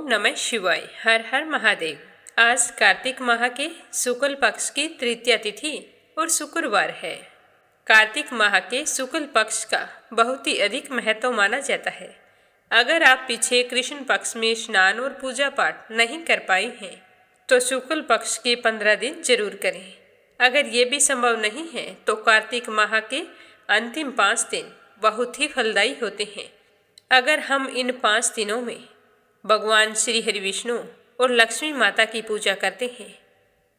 ओम नमः शिवाय। हर हर महादेव। आज कार्तिक माह के शुक्ल पक्ष की तृतीया तिथि और शुक्रवार है। कार्तिक माह के शुक्ल पक्ष का बहुत ही अधिक महत्व माना जाता है। अगर आप पीछे कृष्ण पक्ष में स्नान और पूजा पाठ नहीं कर पाए हैं तो शुक्ल पक्ष के 15 दिन जरूर करें। अगर ये भी संभव नहीं है तो कार्तिक माह के अंतिम 5 दिन बहुत ही फलदायी होते हैं। अगर हम इन 5 दिनों में भगवान श्री हरि विष्णु और लक्ष्मी माता की पूजा करते हैं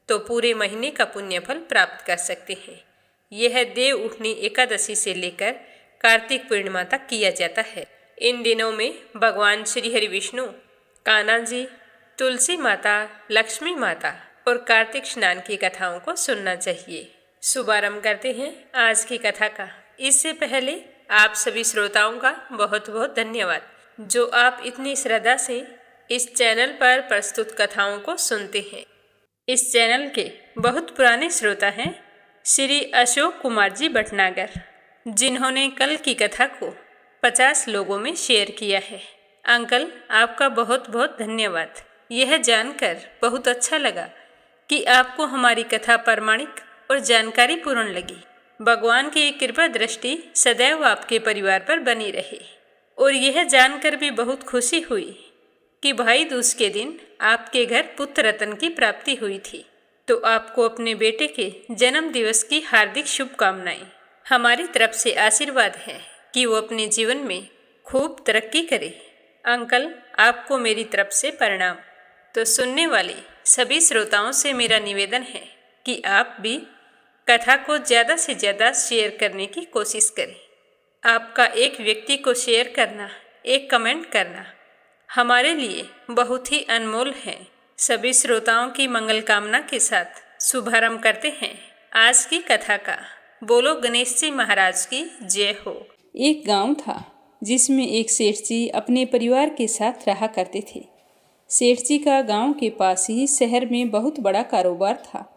तो पूरे महीने का पुण्य फल प्राप्त कर सकते हैं। यह देव उठनी एकादशी से लेकर कार्तिक पूर्णिमा तक किया जाता है। इन दिनों में भगवान श्री हरि विष्णु, कान्हा जी, तुलसी माता, लक्ष्मी माता और कार्तिक स्नान की कथाओं को सुनना चाहिए। शुभारंभ करते हैं आज की कथा का। इससे पहले आप सभी श्रोताओं का बहुत बहुत धन्यवाद जो आप इतनी श्रद्धा से इस चैनल पर प्रस्तुत कथाओं को सुनते हैं। इस चैनल के बहुत पुराने श्रोता हैं श्री अशोक कुमार जी भटनागर, जिन्होंने कल की कथा को 50 लोगों में शेयर किया है। अंकल, आपका बहुत बहुत धन्यवाद। यह जानकर बहुत अच्छा लगा कि आपको हमारी कथा प्रामाणिक और जानकारी पूर्ण लगी। भगवान की कृपा दृष्टि सदैव आपके परिवार पर बनी रहे। और यह जानकर भी बहुत खुशी हुई कि भाई दूज के दिन आपके घर पुत्र रत्न की प्राप्ति हुई थी। तो आपको अपने बेटे के जन्म दिवस की हार्दिक शुभकामनाएं। हमारी तरफ से आशीर्वाद है कि वो अपने जीवन में खूब तरक्की करे। अंकल, आपको मेरी तरफ से प्रणाम। तो सुनने वाले सभी श्रोताओं से मेरा निवेदन है कि आप भी कथा को ज़्यादा से ज़्यादा शेयर करने की कोशिश करें। आपका एक व्यक्ति को शेयर करना, एक कमेंट करना हमारे लिए बहुत ही अनमोल है। सभी श्रोताओं की मंगल कामना के साथ शुभारंभ करते हैं आज की कथा का। बोलो गणेश जी महाराज की जय हो। एक गांव था जिसमें एक सेठ जी अपने परिवार के साथ रहा करते थे। सेठ जी का गांव के पास ही शहर में बहुत बड़ा कारोबार था।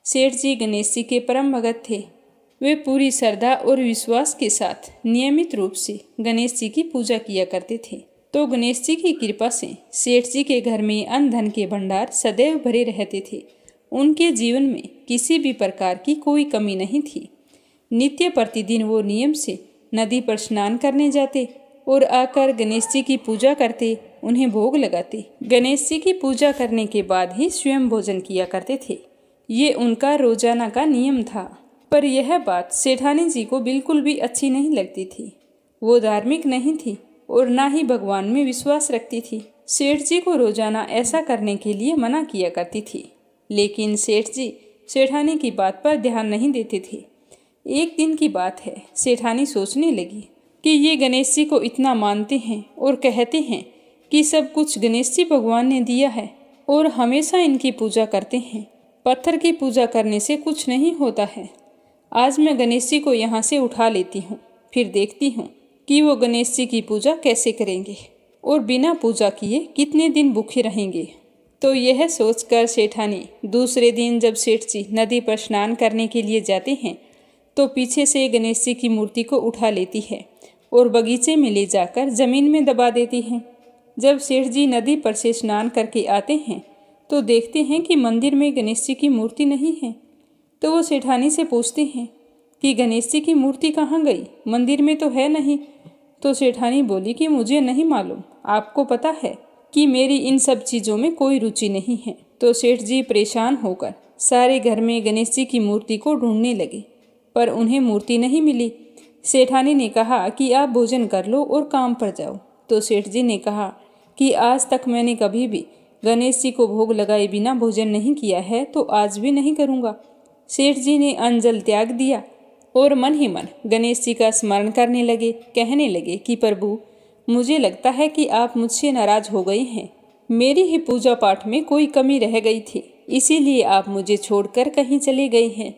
सेठ जी गणेश जी के परम भगत थे। वे पूरी श्रद्धा और विश्वास के साथ नियमित रूप से गणेश जी की पूजा किया करते थे। तो गणेश जी की कृपा से सेठ जी के घर में अन्न धन के भंडार सदैव भरे रहते थे। उनके जीवन में किसी भी प्रकार की कोई कमी नहीं थी। नित्य प्रतिदिन वो नियम से नदी पर स्नान करने जाते और आकर गणेश जी की पूजा करते, उन्हें भोग लगाते। गणेश जी की पूजा करने के बाद ही स्वयं भोजन किया करते थे। ये उनका रोजाना का नियम था। पर यह बात सेठानी जी को बिल्कुल भी अच्छी नहीं लगती थी। वो धार्मिक नहीं थी और ना ही भगवान में विश्वास रखती थी। सेठ जी को रोजाना ऐसा करने के लिए मना किया करती थी, लेकिन सेठ जी सेठानी की बात पर ध्यान नहीं देते थे। एक दिन की बात है, सेठानी सोचने लगी कि ये गणेश जी को इतना मानते हैं और कहते हैं कि सब कुछ गणेश जी भगवान ने दिया है और हमेशा इनकी पूजा करते हैं। पत्थर की पूजा करने से कुछ नहीं होता है। आज मैं गणेश जी को यहाँ से उठा लेती हूँ, फिर देखती हूँ कि वो गणेश जी की पूजा कैसे करेंगे और बिना पूजा किए कितने दिन भूखे रहेंगे। तो यह सोचकर सेठानी दूसरे दिन जब सेठ जी नदी पर स्नान करने के लिए जाते हैं तो पीछे से गणेश जी की मूर्ति को उठा लेती है और बगीचे में ले जाकर जमीन में दबा देती है। जब सेठ जी नदी पर से स्नान करके आते हैं तो देखते हैं कि मंदिर में गणेश जी की मूर्ति नहीं है। तो वो सेठानी से पूछते हैं कि गणेश जी की मूर्ति कहाँ गई, मंदिर में तो है नहीं। तो सेठानी बोली कि मुझे नहीं मालूम, आपको पता है कि मेरी इन सब चीज़ों में कोई रुचि नहीं है। तो सेठ जी परेशान होकर सारे घर में गणेश जी की मूर्ति को ढूंढने लगे, पर उन्हें मूर्ति नहीं मिली। सेठानी ने कहा कि आप भोजन कर लो और काम पर जाओ। तो सेठ जी ने कहा कि आज तक मैंने कभी भी गणेश जी को भोग लगाए बिना भोजन नहीं किया है, तो आज भी नहीं करूँगा। सेठ जी ने अन्न जल त्याग दिया और मन ही मन गणेश जी का स्मरण करने लगे। कहने लगे कि प्रभु, मुझे लगता है कि आप मुझसे नाराज हो गए हैं। मेरी ही पूजा पाठ में कोई कमी रह गई थी, इसीलिए आप मुझे छोड़कर कहीं चले गए हैं।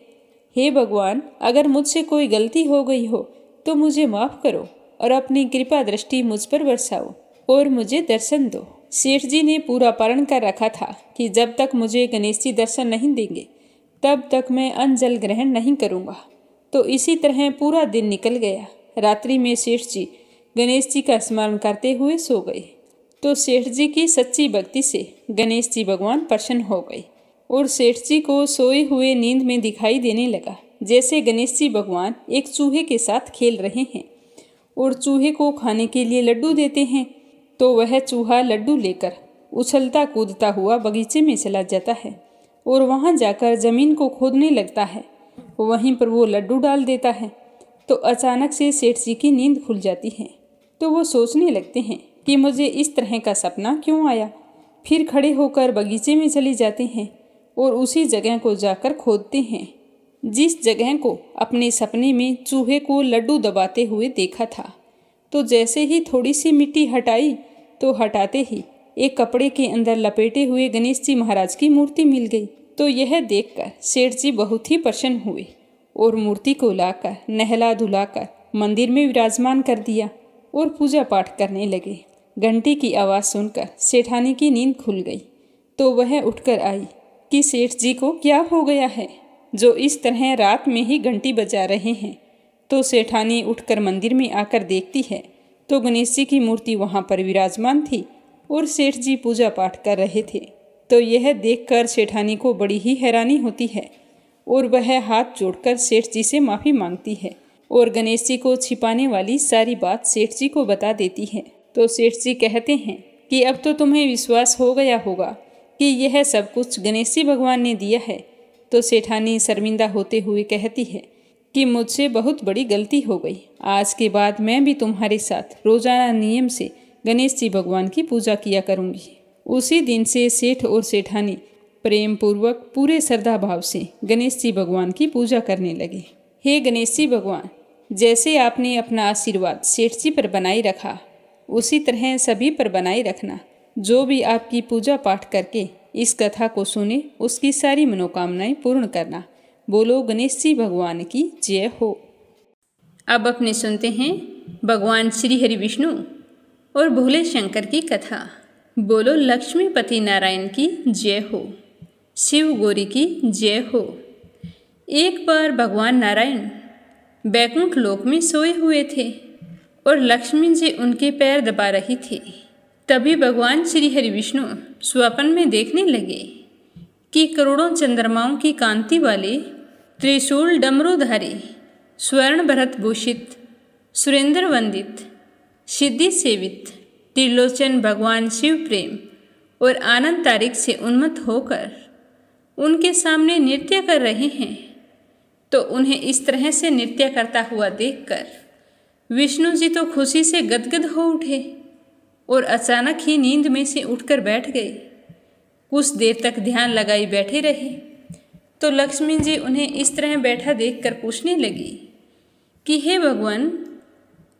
हे भगवान, अगर मुझसे कोई गलती हो गई हो तो मुझे माफ़ करो और अपनी कृपा दृष्टि मुझ पर बरसाओ और मुझे दर्शन दो। सेठ जी ने पूरा प्रण कर रखा था कि जब तक मुझे गणेश जी दर्शन नहीं देंगे तब तक मैं अन्न जल ग्रहण नहीं करूँगा। तो इसी तरह पूरा दिन निकल गया। रात्रि में सेठ जी गणेश जी का स्मरण करते हुए सो गए। तो सेठ जी की सच्ची भक्ति से गणेश जी भगवान प्रसन्न हो गए और सेठ जी को सोए हुए नींद में दिखाई देने लगा जैसे गणेश जी भगवान एक चूहे के साथ खेल रहे हैं और चूहे को खाने के लिए लड्डू देते हैं। तो वह चूहा लड्डू लेकर उछलता कूदता हुआ बगीचे में चला जाता है और वहाँ जाकर ज़मीन को खोदने लगता है। वहीं पर वो लड्डू डाल देता है। तो अचानक से सेठ जी की नींद खुल जाती है। तो वो सोचने लगते हैं कि मुझे इस तरह का सपना क्यों आया। फिर खड़े होकर बगीचे में चले जाते हैं और उसी जगह को जाकर खोदते हैं जिस जगह को अपने सपने में चूहे को लड्डू दबाते हुए देखा था। तो जैसे ही थोड़ी सी मिट्टी हटाई तो हटाते ही एक कपड़े के अंदर लपेटे हुए गणेश जी महाराज की मूर्ति मिल गई। तो यह देखकर सेठ जी बहुत ही प्रसन्न हुए और मूर्ति को लाकर नहला धुलाकर मंदिर में विराजमान कर दिया और पूजा पाठ करने लगे। घंटी की आवाज़ सुनकर सेठानी की नींद खुल गई। तो वह उठकर आई कि सेठ जी को क्या हो गया है जो इस तरह रात में ही घंटी बजा रहे हैं। तो सेठानी उठकर मंदिर में आकर देखती है तो गणेश जी की मूर्ति वहाँ पर विराजमान थी और सेठ जी पूजा पाठ कर रहे थे। तो यह देखकर सेठानी को बड़ी ही हैरानी होती है और वह हाथ जोड़कर सेठ जी से माफ़ी मांगती है और गणेश जी को छिपाने वाली सारी बात सेठ जी को बता देती है। तो सेठ जी कहते हैं कि अब तो तुम्हें विश्वास हो गया होगा कि यह सब कुछ गणेश जी भगवान ने दिया है। तो सेठानी शर्मिंदा होते हुए कहती है कि मुझसे बहुत बड़ी गलती हो गई। आज के बाद मैं भी तुम्हारे साथ रोजाना नियम से गणेश जी भगवान की पूजा किया करूंगी। उसी दिन से सेठ और सेठानी प्रेम पूर्वक पूरे श्रद्धा भाव से गणेश जी भगवान की पूजा करने लगे। हे गणेश जी भगवान, जैसे आपने अपना आशीर्वाद सेठ जी पर बनाए रखा उसी तरह सभी पर बनाए रखना। जो भी आपकी पूजा पाठ करके इस कथा को सुने उसकी सारी मनोकामनाएं पूर्ण करना। बोलो गणेश जी भगवान की जय हो। अब अपने सुनते हैं भगवान श्री हरि विष्णु और भोले शंकर की कथा। बोलो लक्ष्मीपति नारायण की जय हो, शिव गौरी की जय हो। एक बार भगवान नारायण बैकुंठ लोक में सोए हुए थे और लक्ष्मी जी उनके पैर दबा रही थी। तभी भगवान श्री हरि विष्णु स्वप्न में देखने लगे कि करोड़ों चंद्रमाओं की कांति वाले त्रिशूल डमरूधारी स्वर्ण भरत भूषित सुरेंद्र वंदित सिद्धि सेवित त्रिलोचन भगवान शिव प्रेम और आनंद तारिक से उन्मत्त होकर उनके सामने नृत्य कर रहे हैं। तो उन्हें इस तरह से नृत्य करता हुआ देखकर विष्णु जी तो खुशी से गदगद हो उठे और अचानक ही नींद में से उठकर बैठ गए। कुछ देर तक ध्यान लगाए बैठे रहे। तो लक्ष्मी जी उन्हें इस तरह बैठा देखकर पूछने लगी कि हे भगवान,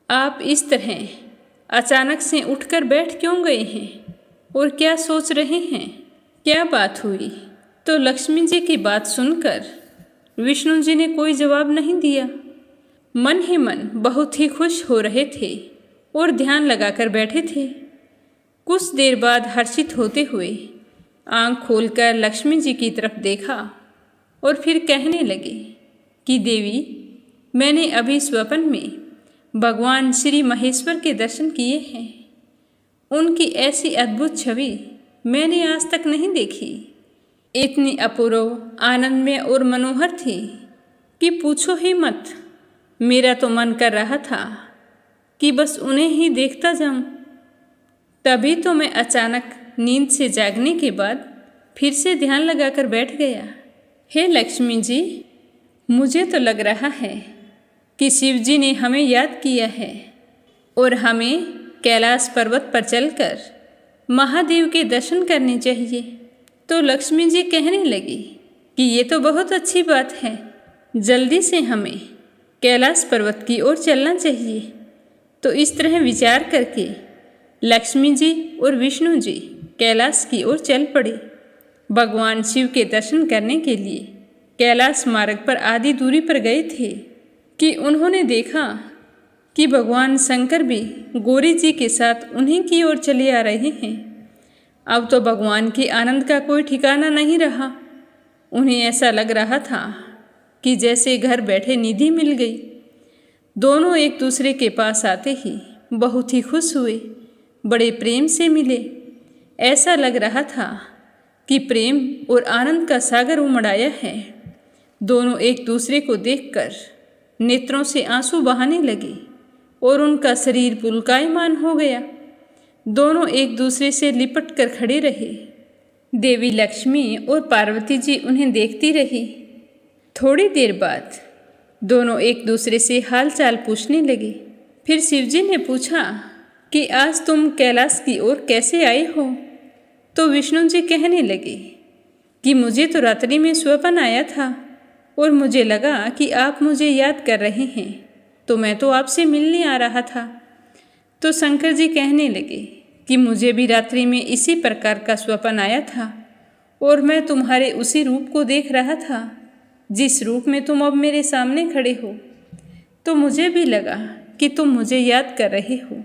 आप इस तरह अचानक से उठकर बैठ क्यों गए हैं और क्या सोच रहे हैं, क्या बात हुई। तो लक्ष्मी जी की बात सुनकर विष्णु जी ने कोई जवाब नहीं दिया। मन ही मन बहुत ही खुश हो रहे थे और ध्यान लगाकर बैठे थे। कुछ देर बाद हर्षित होते हुए आंख खोलकर लक्ष्मी जी की तरफ देखा और फिर कहने लगे कि देवी, मैंने अभी स्वप्न में भगवान श्री महेश्वर के दर्शन किए हैं। उनकी ऐसी अद्भुत छवि मैंने आज तक नहीं देखी। इतनी अपूर्व, आनंदमय और मनोहर थी कि पूछो ही मत। मेरा तो मन कर रहा था कि बस उन्हें ही देखता जाऊं। तभी तो मैं अचानक नींद से जागने के बाद फिर से ध्यान लगाकर बैठ गया। हे लक्ष्मी जी, मुझे तो लग रहा है कि शिव जी ने हमें याद किया है और हमें कैलाश पर्वत पर चलकर महादेव के दर्शन करने चाहिए। तो लक्ष्मी जी कहने लगी कि ये तो बहुत अच्छी बात है, जल्दी से हमें कैलाश पर्वत की ओर चलना चाहिए। तो इस तरह विचार करके लक्ष्मी जी और विष्णु जी कैलाश की ओर चल पड़े। भगवान शिव के दर्शन करने के लिए कैलाश मार्ग पर आधी दूरी पर गए थे कि उन्होंने देखा कि भगवान शंकर भी गौरी जी के साथ उन्हीं की ओर चले आ रहे हैं। अब तो भगवान के आनंद का कोई ठिकाना नहीं रहा। उन्हें ऐसा लग रहा था कि जैसे घर बैठे निधि मिल गई। दोनों एक दूसरे के पास आते ही बहुत ही खुश हुए। बड़े प्रेम से मिले। ऐसा लग रहा था कि प्रेम और आनंद का सागर उमड़ आया है। दोनों एक दूसरे को देखकर नेत्रों से आंसू बहाने लगे और उनका शरीर पुलकायमान हो गया। दोनों एक दूसरे से लिपट कर खड़े रहे। देवी लक्ष्मी और पार्वती जी उन्हें देखती रही। थोड़ी देर बाद दोनों एक दूसरे से हाल चाल पूछने लगे। फिर शिवजी ने पूछा कि आज तुम कैलाश की ओर कैसे आए हो? तो विष्णु जी कहने लगे कि मुझे तो रात्रि में स्वप्न आया था और मुझे लगा कि आप मुझे याद कर रहे हैं, तो मैं तो आपसे मिलने आ रहा था। तो शंकर जी कहने लगे कि मुझे भी रात्रि में इसी प्रकार का स्वप्न आया था और मैं तुम्हारे उसी रूप को देख रहा था जिस रूप में तुम अब मेरे सामने खड़े हो। तो मुझे भी लगा कि तुम मुझे याद कर रहे हो,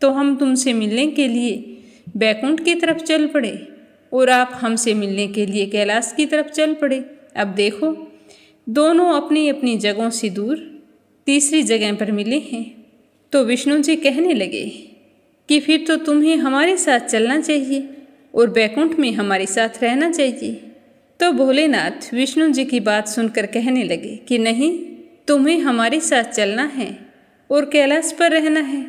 तो हम तुमसे मिलने के लिए बैकुंठ की तरफ चल पड़े और आप हमसे मिलने के लिए कैलाश की तरफ चल पड़े। अब देखो, दोनों अपनी अपनी जगहों से दूर तीसरी जगह पर मिले हैं। तो विष्णु जी कहने लगे कि फिर तो तुम्हें हमारे साथ चलना चाहिए और बैकुंठ में हमारे साथ रहना चाहिए। तो भोलेनाथ विष्णु जी की बात सुनकर कहने लगे कि नहीं, तुम्हें हमारे साथ चलना है और कैलाश पर रहना है।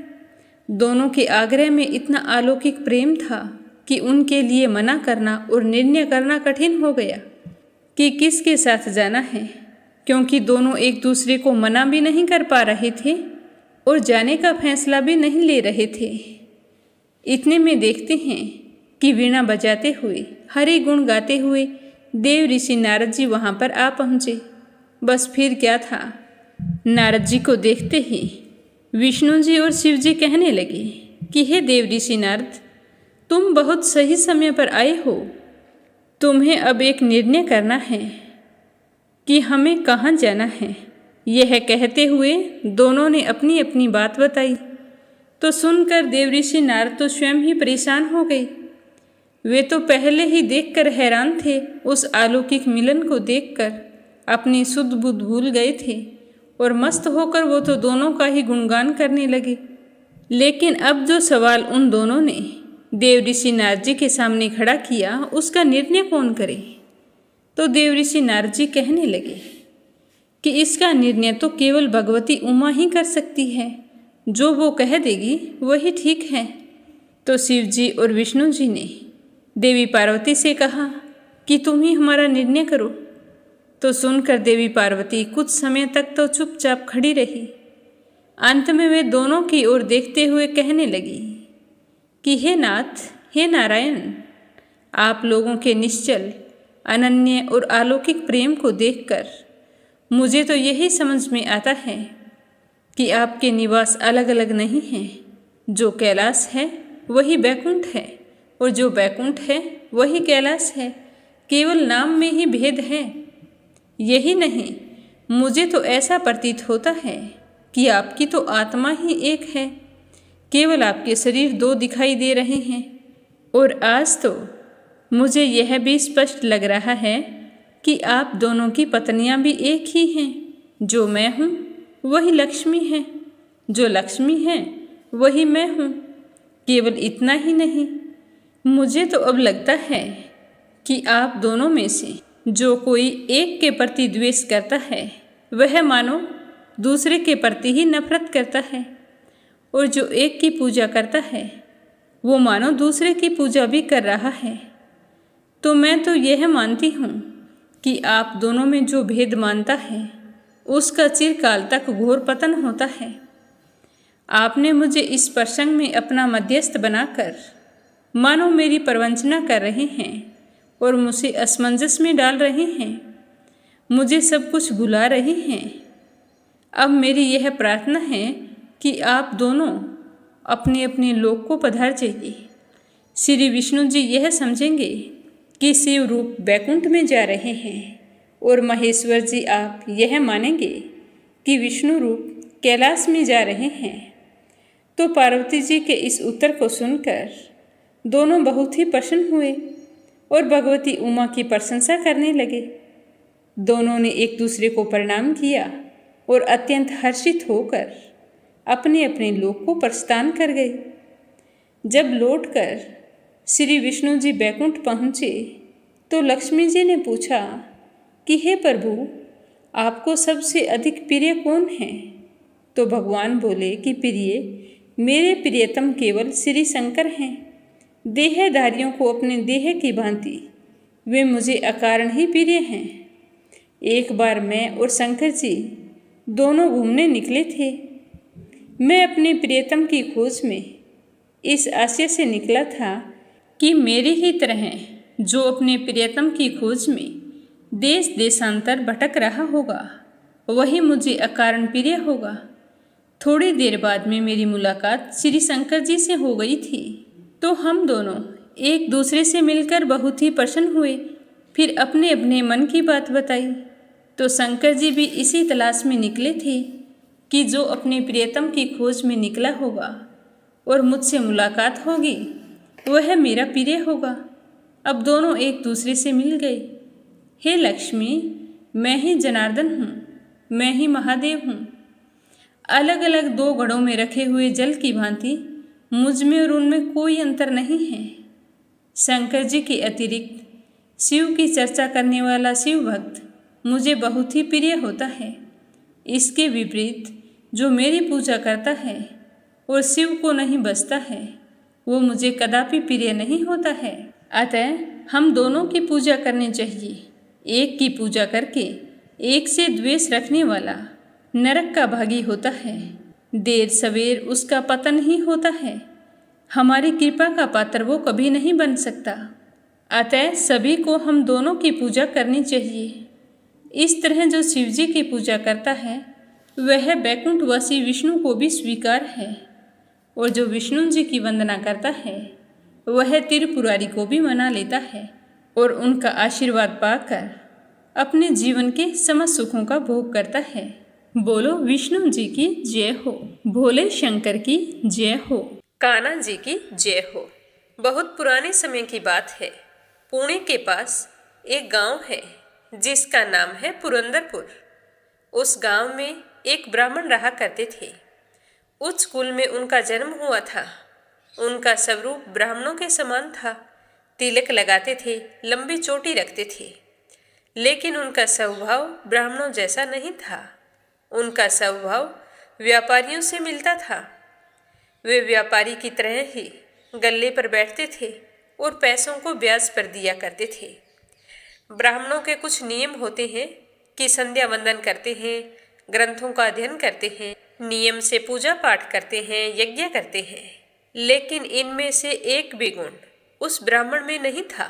दोनों के आग्रह में इतना अलौकिक प्रेम था कि उनके लिए मना करना और निर्णय करना कठिन हो गया कि किसके साथ जाना है, क्योंकि दोनों एक दूसरे को मना भी नहीं कर पा रहे थे और जाने का फैसला भी नहीं ले रहे थे। इतने में देखते हैं कि वीणा बजाते हुए, हरि गुण गाते हुए देव ऋषि नारद जी वहाँ पर आ पहुँचे। बस फिर क्या था, नारद जी को देखते ही विष्णु जी और शिव जी कहने लगे कि हे देव ऋषि नारद, तुम बहुत सही समय पर आए हो। तुम्हें अब एक निर्णय करना है कि हमें कहाँ जाना है। यह कहते हुए दोनों ने अपनी अपनी बात बताई। तो सुनकर देव ऋषि नारद तो स्वयं ही परेशान हो गए। वे तो पहले ही देखकर हैरान थे, उस अलौकिक मिलन को देखकर अपनी सुध बुध भूल गए थे और मस्त होकर वो तो दोनों का ही गुणगान करने लगे। लेकिन अब जो सवाल उन दोनों ने देव ऋषि नारद जी के सामने खड़ा किया, उसका निर्णय कौन करे? तो देव ऋषि नारद जी कहने लगे कि इसका निर्णय तो केवल भगवती उमा ही कर सकती है। जो वो कह देगी वही ठीक है। तो शिव जी और विष्णु जी ने देवी पार्वती से कहा कि तुम ही हमारा निर्णय करो। तो सुनकर देवी पार्वती कुछ समय तक तो चुपचाप खड़ी रही। अंत में वे दोनों की ओर देखते हुए कहने लगी कि हे नाथ, हे नारायण, आप लोगों के निश्चल, अनन्य और अलौकिक प्रेम को देखकर मुझे तो यही समझ में आता है कि आपके निवास अलग अलग नहीं हैं। जो कैलाश है वही बैकुंठ है और जो बैकुंठ है वही कैलाश है। केवल नाम में ही भेद है। यही नहीं, मुझे तो ऐसा प्रतीत होता है कि आपकी तो आत्मा ही एक है। केवल आपके शरीर दो दिखाई दे रहे हैं। और आज तो मुझे यह भी स्पष्ट लग रहा है कि आप दोनों की पत्नियां भी एक ही हैं। जो मैं हूँ वही लक्ष्मी है, जो लक्ष्मी है वही मैं हूँ। केवल इतना ही नहीं, मुझे तो अब लगता है कि आप दोनों में से जो कोई एक के प्रति द्वेष करता है वह मानो दूसरे के प्रति ही नफरत करता है, और जो एक की पूजा करता है वो मानो दूसरे की पूजा भी कर रहा है। तो मैं तो यह मानती हूँ कि आप दोनों में जो भेद मानता है उसका चिरकाल तक घोर पतन होता है। आपने मुझे इस प्रसंग में अपना मध्यस्थ बनाकर मानो मेरी प्रवंचना कर रहे हैं और मुझे असमंजस में डाल रहे हैं, मुझे सब कुछ भुला रहे हैं। अब मेरी यह प्रार्थना है कि आप दोनों अपने अपने लोक को पधार जाइए। श्री विष्णु जी यह समझेंगे कि शिव रूप बैकुंठ में जा रहे हैं और महेश्वर जी आप यह मानेंगे कि विष्णु रूप कैलाश में जा रहे हैं। तो पार्वती जी के इस उत्तर को सुनकर दोनों बहुत ही प्रसन्न हुए और भगवती उमा की प्रशंसा करने लगे। दोनों ने एक दूसरे को प्रणाम किया और अत्यंत हर्षित होकर अपने अपने लोक को प्रस्थान कर गए। जब लौटकर श्री विष्णु जी बैकुंठ पहुँचे तो लक्ष्मी जी ने पूछा कि हे प्रभु, आपको सबसे अधिक प्रिय कौन है? तो भगवान बोले कि प्रिय, मेरे प्रियतम केवल श्री शंकर हैं। देहधारियों को अपने देह की भांति वे मुझे अकारण ही प्रिय हैं। एक बार मैं और शंकर जी दोनों घूमने निकले थे। मैं अपने प्रियतम की खोज में इस आशय से निकला था कि मेरी ही तरह जो अपने प्रियतम की खोज में देश देशांतर भटक रहा होगा वही मुझे अकारण प्रिय होगा। थोड़ी देर बाद में मेरी मुलाकात श्री शंकर जी से हो गई थी, तो हम दोनों एक दूसरे से मिलकर बहुत ही प्रसन्न हुए। फिर अपने अपने मन की बात बताई तो शंकर जी भी इसी तलाश में निकले थे कि जो अपने प्रियतम की खोज में निकला होगा और मुझसे मुलाकात होगी वह मेरा प्रिय होगा। अब दोनों एक दूसरे से मिल गए। हे लक्ष्मी, मैं ही जनार्दन हूँ, मैं ही महादेव हूँ। अलग अलग दो घड़ों में रखे हुए जल की भांति मुझ में और उनमें कोई अंतर नहीं है। शंकर जी के अतिरिक्त शिव की चर्चा करने वाला शिव भक्त मुझे बहुत ही प्रिय होता है। इसके विपरीत जो मेरी पूजा करता है और शिव को नहीं बसता है वो मुझे कदापि प्रिय नहीं होता है। अतः हम दोनों की पूजा करनी चाहिए। एक की पूजा करके एक से द्वेष रखने वाला नरक का भागी होता है। देर सवेर उसका पतन ही होता है। हमारी कृपा का पात्र वो कभी नहीं बन सकता। अतः सभी को हम दोनों की पूजा करनी चाहिए। इस तरह जो शिव जी की पूजा करता है वह बैकुंठवासी विष्णु को भी स्वीकार है, और जो विष्णु जी की वंदना करता है वह त्रिपुरारी को भी मना लेता है और उनका आशीर्वाद पाकर अपने जीवन के समस्त सुखों का भोग करता है। बोलो विष्णु जी की जय हो, भोले शंकर की जय हो, कान्हा जी की जय हो। बहुत पुराने समय की बात है। पुणे के पास एक गांव है जिसका नाम है पुरंदरपुर। उस गांव में एक ब्राह्मण रहा करते थे। उच्च कुल में उनका जन्म हुआ था। उनका स्वरूप ब्राह्मणों के समान था। तिलक लगाते थे, लंबी चोटी रखते थे, लेकिन उनका स्वभाव ब्राह्मणों जैसा नहीं था। उनका स्वभाव व्यापारियों से मिलता था। वे व्यापारी की तरह ही गल्ले पर बैठते थे और पैसों को ब्याज पर दिया करते थे। ब्राह्मणों के कुछ नियम होते हैं कि संध्या वंदन करते हैं, ग्रंथों का अध्ययन करते हैं, नियम से पूजा पाठ करते हैं, यज्ञ करते हैं। लेकिन इनमें से एक भी गुण उस ब्राह्मण में नहीं था।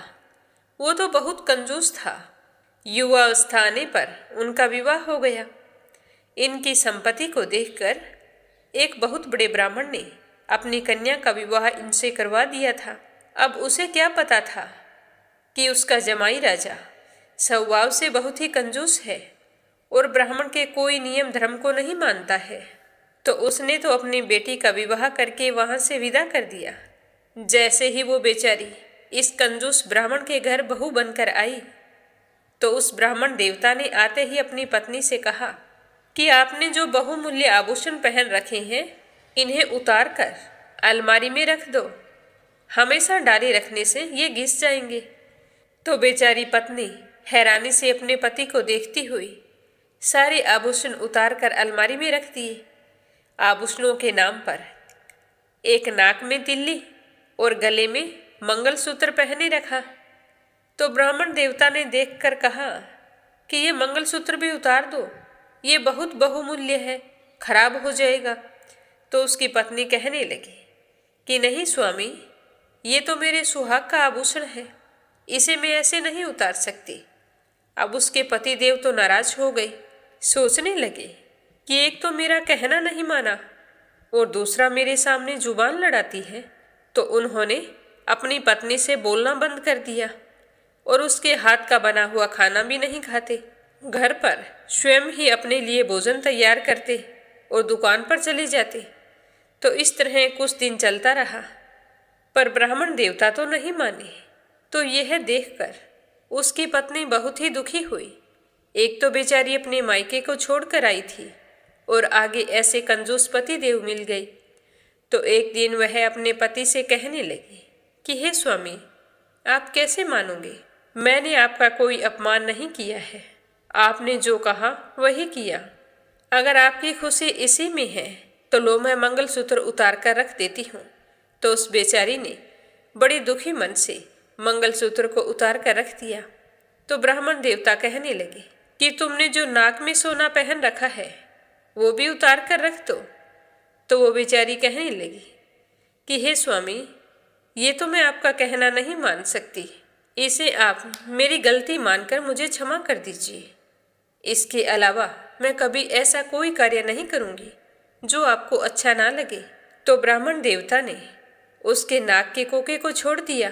वो तो बहुत कंजूस था। युवावस्था आने पर उनका विवाह हो गया। इनकी संपत्ति को देखकर एक बहुत बड़े ब्राह्मण ने अपनी कन्या का विवाह इनसे करवा दिया था। अब उसे क्या पता था कि उसका जमाई राजा स्वभाव से बहुत ही कंजूस है और ब्राह्मण के कोई नियम धर्म को नहीं मानता है। तो उसने तो अपनी बेटी का विवाह करके वहां से विदा कर दिया। जैसे ही वो बेचारी इस कंजूस ब्राह्मण के घर बहू बनकर आई तो उस ब्राह्मण देवता ने आते ही अपनी पत्नी से कहा कि आपने जो बहुमूल्य आभूषण पहन रखे हैं इन्हें उतार कर अलमारी में रख दो। हमेशा डाले रखने से ये घिस जाएंगे। तो बेचारी पत्नी हैरानी से अपने पति को देखती हुई सारे आभूषण उतार कर अलमारी में रख दिए। आभूषणों के नाम पर एक नाक में तिल्ली और गले में मंगलसूत्र पहने रखा। तो ब्राह्मण देवता ने देखकर कहा कि ये मंगलसूत्र भी उतार दो, ये बहुत बहुमूल्य है, खराब हो जाएगा। तो उसकी पत्नी कहने लगी कि नहीं स्वामी, ये तो मेरे सुहाग का आभूषण है, इसे मैं ऐसे नहीं उतार सकती। अब उसके पति देव तो नाराज हो गए। सोचने लगे कि एक तो मेरा कहना नहीं माना और दूसरा मेरे सामने जुबान लड़ाती है। तो उन्होंने अपनी पत्नी से बोलना बंद कर दिया और उसके हाथ का बना हुआ खाना भी नहीं खाते। घर पर स्वयं ही अपने लिए भोजन तैयार करते और दुकान पर चले जाते। तो इस तरह कुछ दिन चलता रहा, पर ब्राह्मण देवता तो नहीं माने। तो यह देखकर उसकी पत्नी बहुत ही दुखी हुई। एक तो बेचारी अपने मायके को छोड़कर आई थी और आगे ऐसे कंजूस पति देव मिल गए। तो एक दिन वह अपने पति से कहने लगी कि हे स्वामी, आप कैसे मानोगे, मैंने आपका कोई अपमान नहीं किया है। आपने जो कहा वही किया। अगर आपकी खुशी इसी में है तो लो, मैं मंगलसूत्र उतार कर रख देती हूँ। तो उस बेचारी ने बड़ी दुखी मन से मंगलसूत्र को उतार कर रख दिया। तो ब्राह्मण देवता कहने लगे कि तुमने जो नाक में सोना पहन रखा है वो भी उतार कर रख दो। तो वो बेचारी कहने लगी कि हे स्वामी, ये तो मैं आपका कहना नहीं मान सकती, इसे आप मेरी गलती मानकर मुझे क्षमा कर दीजिए। इसके अलावा मैं कभी ऐसा कोई कार्य नहीं करूँगी जो आपको अच्छा ना लगे। तो ब्राह्मण देवता ने उसके नाक के कोके को छोड़ दिया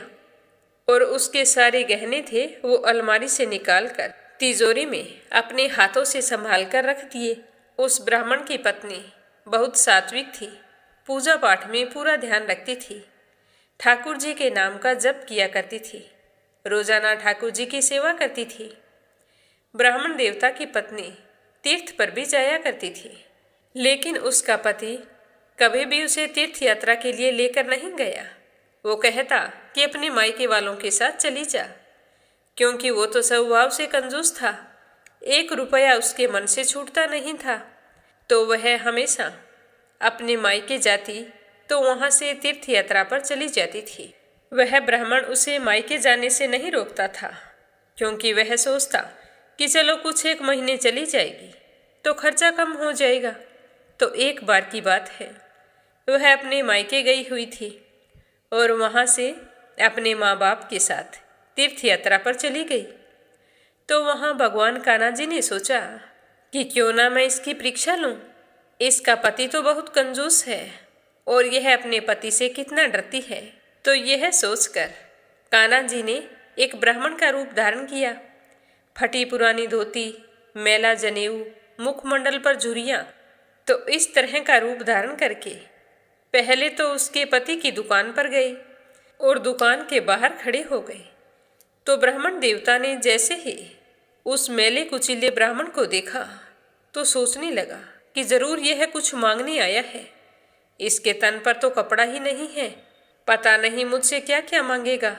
और उसके सारे गहने थे वो अलमारी से निकालकर तिजोरी में अपने हाथों से संभाल कर रख दिए। उस ब्राह्मण की पत्नी बहुत सात्विक थी, पूजा पाठ में पूरा ध्यान रखती थी, ठाकुर जी के नाम का जप किया करती थी, रोजाना ठाकुर जी की सेवा करती थी। ब्राह्मण देवता की पत्नी तीर्थ पर भी जाया करती थी, लेकिन उसका पति कभी भी उसे तीर्थ यात्रा के लिए लेकर नहीं गया। वो कहता कि अपने मायके वालों के साथ चली जा, क्योंकि वो तो स्वभाव से कंजूस था, 1 रुपया उसके मन से छूटता नहीं था। तो वह हमेशा अपने मायके जाती तो वहाँ से तीर्थ यात्रा पर चली जाती थी। वह ब्राह्मण उसे मायके जाने से नहीं रोकता था, क्योंकि वह सोचता कि चलो कुछ 1 महीने चली जाएगी तो खर्चा कम हो जाएगा। तो एक बार की बात है, वह अपने मायके गई हुई थी और वहाँ से अपने माँ बाप के साथ तीर्थ यात्रा पर चली गई। तो वहाँ भगवान कान्हा जी ने सोचा कि क्यों ना मैं इसकी परीक्षा लूँ। इसका पति तो बहुत कंजूस है और यह अपने पति से कितना डरती है। तो यह सोचकर कान्हा जी ने एक ब्राह्मण का रूप धारण किया। फटी पुरानी धोती, मैला जनेऊ, मुखमंडल पर झुर्रियाँ, तो इस तरह का रूप धारण करके पहले तो उसके पति की दुकान पर गए और दुकान के बाहर खड़े हो गए। तो ब्राह्मण देवता ने जैसे ही उस मैले कुचीले ब्राह्मण को देखा तो सोचने लगा कि जरूर यह कुछ मांगने आया है। इसके तन पर तो कपड़ा ही नहीं है, पता नहीं मुझसे क्या क्या मांगेगा,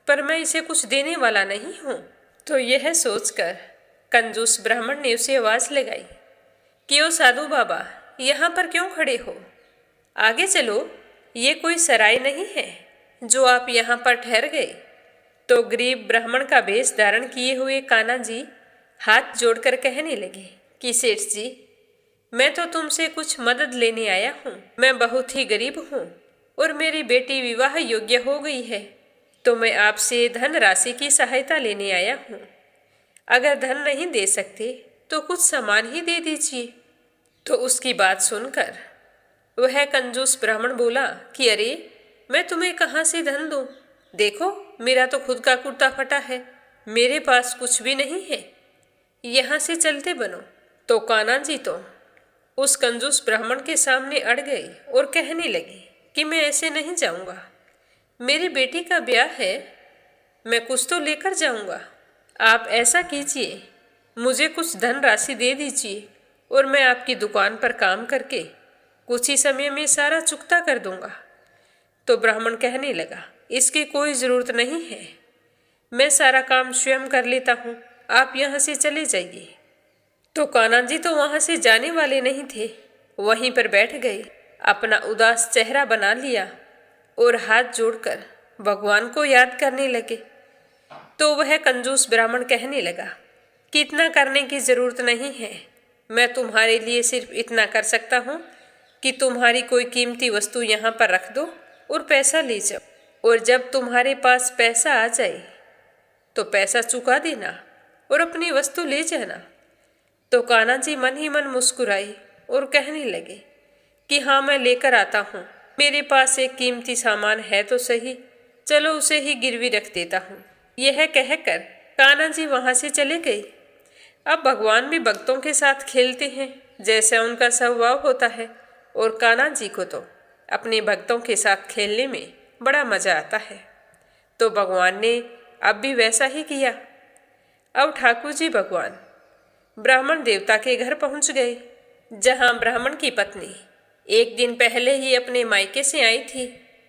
पर मैं इसे कुछ देने वाला नहीं हूँ। तो यह सोचकर कंजूस ब्राह्मण ने उसे आवाज़ लगाई कि ओ साधु बाबा, यहाँ पर क्यों खड़े हो? आगे चलो, ये कोई सराय नहीं है जो आप यहाँ पर ठहर गए। तो गरीब ब्राह्मण का वेश धारण किए हुए कान्हा जी हाथ जोड़कर कहने लगे कि सेठ जी, मैं तो तुमसे कुछ मदद लेने आया हूँ। मैं बहुत ही गरीब हूँ और मेरी बेटी विवाह योग्य हो गई है, तो मैं आपसे धन राशि की सहायता लेने आया हूँ। अगर धन नहीं दे सकते तो कुछ सामान ही दे दीजिए। तो उसकी बात सुनकर वह कंजूस ब्राह्मण बोला कि अरे, मैं तुम्हें कहाँ से धन दूँ? देखो, मेरा तो खुद का कुर्ता फटा है, मेरे पास कुछ भी नहीं है, यहाँ से चलते बनो। तो कान्हा जी तो उस कंजूस ब्राह्मण के सामने अड़ गई और कहने लगी कि मैं ऐसे नहीं जाऊँगा, मेरी बेटी का ब्याह है, मैं कुछ तो लेकर जाऊँगा। आप ऐसा कीजिए, मुझे कुछ धन राशि दे दीजिए और मैं आपकी दुकान पर काम करके कुछ ही समय में सारा चुकता कर दूंगा। तो ब्राह्मण कहने लगा, इसकी कोई ज़रूरत नहीं है, मैं सारा काम स्वयं कर लेता हूँ, आप यहाँ से चले जाइए। तो कान्हा जी तो वहाँ से जाने वाले नहीं थे, वहीं पर बैठ गए, अपना उदास चेहरा बना लिया और हाथ जोड़कर भगवान को याद करने लगे। तो वह कंजूस ब्राह्मण कहने लगा कि इतना करने की ज़रूरत नहीं है, मैं तुम्हारे लिए सिर्फ इतना कर सकता हूँ कि तुम्हारी कोई कीमती वस्तु यहाँ पर रख दो और पैसा ले जाओ, और जब तुम्हारे पास पैसा आ जाए तो पैसा चुका देना और अपनी वस्तु ले जाना। तो कान्हा जी मन ही मन मुस्कुराए और कहने लगे कि हाँ, मैं लेकर आता हूँ, मेरे पास एक कीमती सामान है तो सही, चलो उसे ही गिरवी रख देता हूँ। यह कहकर कान्हा जी वहाँ से चले गए। अब भगवान भी भक्तों के साथ खेलते हैं जैसा उनका स्वभाव होता है, और कान्हा जी को तो अपने भक्तों के साथ खेलने में बड़ा मज़ा आता है। तो भगवान ने अब भी वैसा ही किया। अब ठाकुर जी भगवान ब्राह्मण देवता के घर पहुंच गए, जहां ब्राह्मण की पत्नी एक दिन पहले ही अपने मायके से आई थी,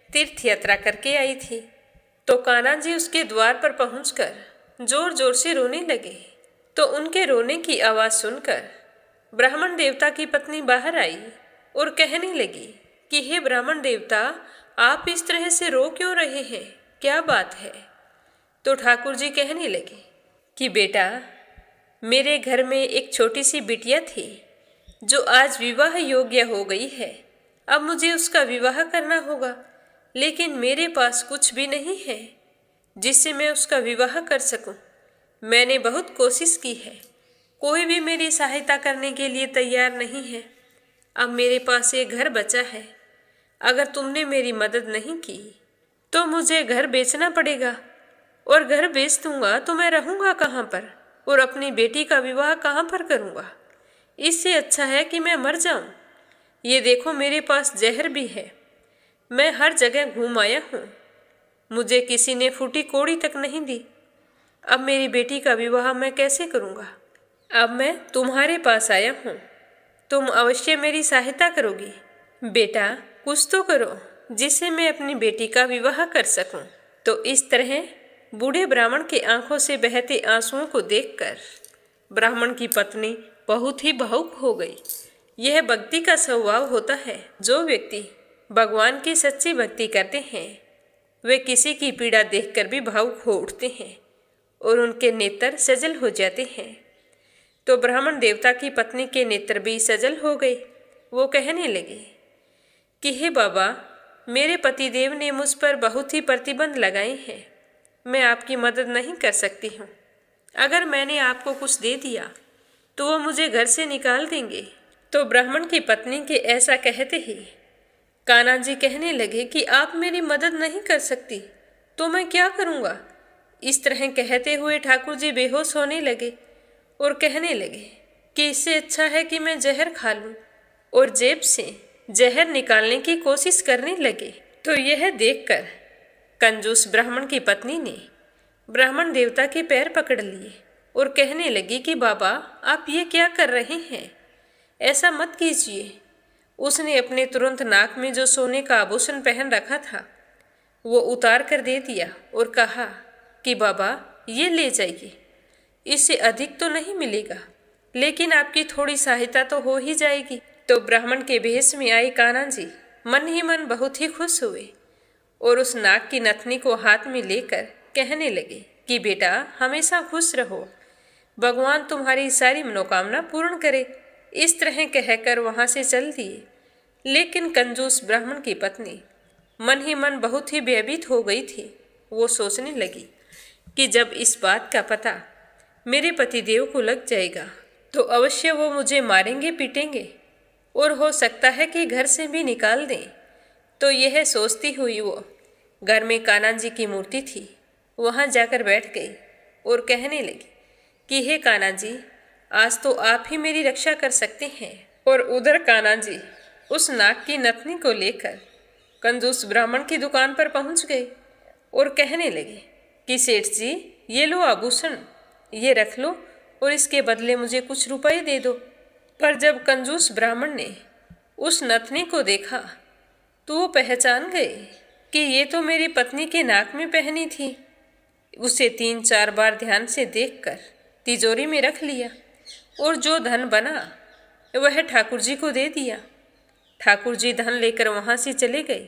तीर्थ यात्रा करके आई थी। तो कान्हा जी उसके द्वार पर पहुंचकर जोर जोर से रोने लगे। तो उनके रोने की आवाज सुनकर ब्राह्मण देवता की पत्नी बाहर आई और कहने लगी कि हे ब्राह्मण देवता, आप इस तरह से रो क्यों रहे हैं, क्या बात है? तो ठाकुर जी कहने लगे कि बेटा, मेरे घर में एक छोटी सी बिटिया थी जो आज विवाह योग्य हो गई है। अब मुझे उसका विवाह करना होगा, लेकिन मेरे पास कुछ भी नहीं है जिससे मैं उसका विवाह कर सकूं। मैंने बहुत कोशिश की है, कोई भी मेरी सहायता करने के लिए तैयार नहीं है। अब मेरे पास एक घर बचा है। अगर तुमने मेरी मदद नहीं की तो मुझे घर बेचना पड़ेगा, और घर बेच दूंगा तो मैं रहूंगा कहाँ पर और अपनी बेटी का विवाह कहाँ पर करूंगा? इससे अच्छा है कि मैं मर जाऊं। ये देखो, मेरे पास जहर भी है। मैं हर जगह घूम आया हूँ, मुझे किसी ने फूटी कोड़ी तक नहीं दी। अब मेरी बेटी का विवाह मैं कैसे करूँगा? अब मैं तुम्हारे पास आया हूँ, तुम अवश्य मेरी सहायता करोगी। बेटा, कुछ तो करो जिससे मैं अपनी बेटी का विवाह कर सकूं। तो इस तरह बूढ़े ब्राह्मण के आंखों से बहते आंसुओं को देखकर ब्राह्मण की पत्नी बहुत ही भावुक हो गई। यह भक्ति का स्वभाव होता है। जो व्यक्ति भगवान की सच्ची भक्ति करते हैं वे किसी की पीड़ा देखकर भी भावुक हो उठते हैं और उनके नेत्र सजल हो जाते हैं। तो ब्राह्मण देवता की पत्नी के नेत्र भी सजल हो गए। वो कहने लगे कि हे बाबा, मेरे पतिदेव ने मुझ पर बहुत ही प्रतिबंध लगाए हैं। मैं आपकी मदद नहीं कर सकती हूँ। अगर मैंने आपको कुछ दे दिया तो वो मुझे घर से निकाल देंगे। तो ब्राह्मण की पत्नी के ऐसा कहते ही कान्हा जी कहने लगे कि आप मेरी मदद नहीं कर सकती तो मैं क्या करूँगा? इस तरह कहते हुए ठाकुर जी बेहोश होने लगे और कहने लगे कि इससे अच्छा है कि मैं जहर खा लूं, और जेब से जहर निकालने की कोशिश करने लगे। तो यह देखकर कंजूस ब्राह्मण की पत्नी ने ब्राह्मण देवता के पैर पकड़ लिए और कहने लगी कि बाबा, आप ये क्या कर रहे हैं? ऐसा मत कीजिए। उसने अपने तुरंत नाक में जो सोने का आभूषण पहन रखा था वो उतार कर दे दिया और कहा कि बाबा, ये ले जाइए। इससे अधिक तो नहीं मिलेगा, लेकिन आपकी थोड़ी सहायता तो हो ही जाएगी। तो ब्राह्मण के भेष में आए कान्हा जी मन ही मन बहुत ही खुश हुए और उस नाक की नथनी को हाथ में लेकर कहने लगे कि बेटा, हमेशा खुश रहो, भगवान तुम्हारी सारी मनोकामना पूर्ण करे। इस तरह कहकर वहां से चल दिए। लेकिन कंजूस ब्राह्मण की पत्नी मन ही मन बहुत ही भयभीत हो गई थी। वो सोचने लगी कि जब इस बात का पता मेरे पतिदेव को लग जाएगा तो अवश्य वो मुझे मारेंगे पीटेंगे और हो सकता है कि घर से भी निकाल दें। तो यह सोचती हुई वो घर में कान्हा जी की मूर्ति थी, वहाँ जाकर बैठ गई और कहने लगी कि हे कान्हा जी, आज तो आप ही मेरी रक्षा कर सकते हैं। और उधर कान्हा जी उस नाक की नथनी को लेकर कंजूस ब्राह्मण की दुकान पर पहुंच गए और कहने लगे कि सेठ जी, ये लो आभूषण, ये रख लो और इसके बदले मुझे कुछ रुपए दे दो। पर जब कंजूस ब्राह्मण ने उस नथनी को देखा तो वो पहचान गए कि ये तो मेरी पत्नी के नाक में पहनी थी। उसे 3-4 बार ध्यान से देखकर तिजोरी में रख लिया और जो धन बना वह ठाकुर जी को दे दिया। ठाकुर जी धन लेकर वहां से चले गए।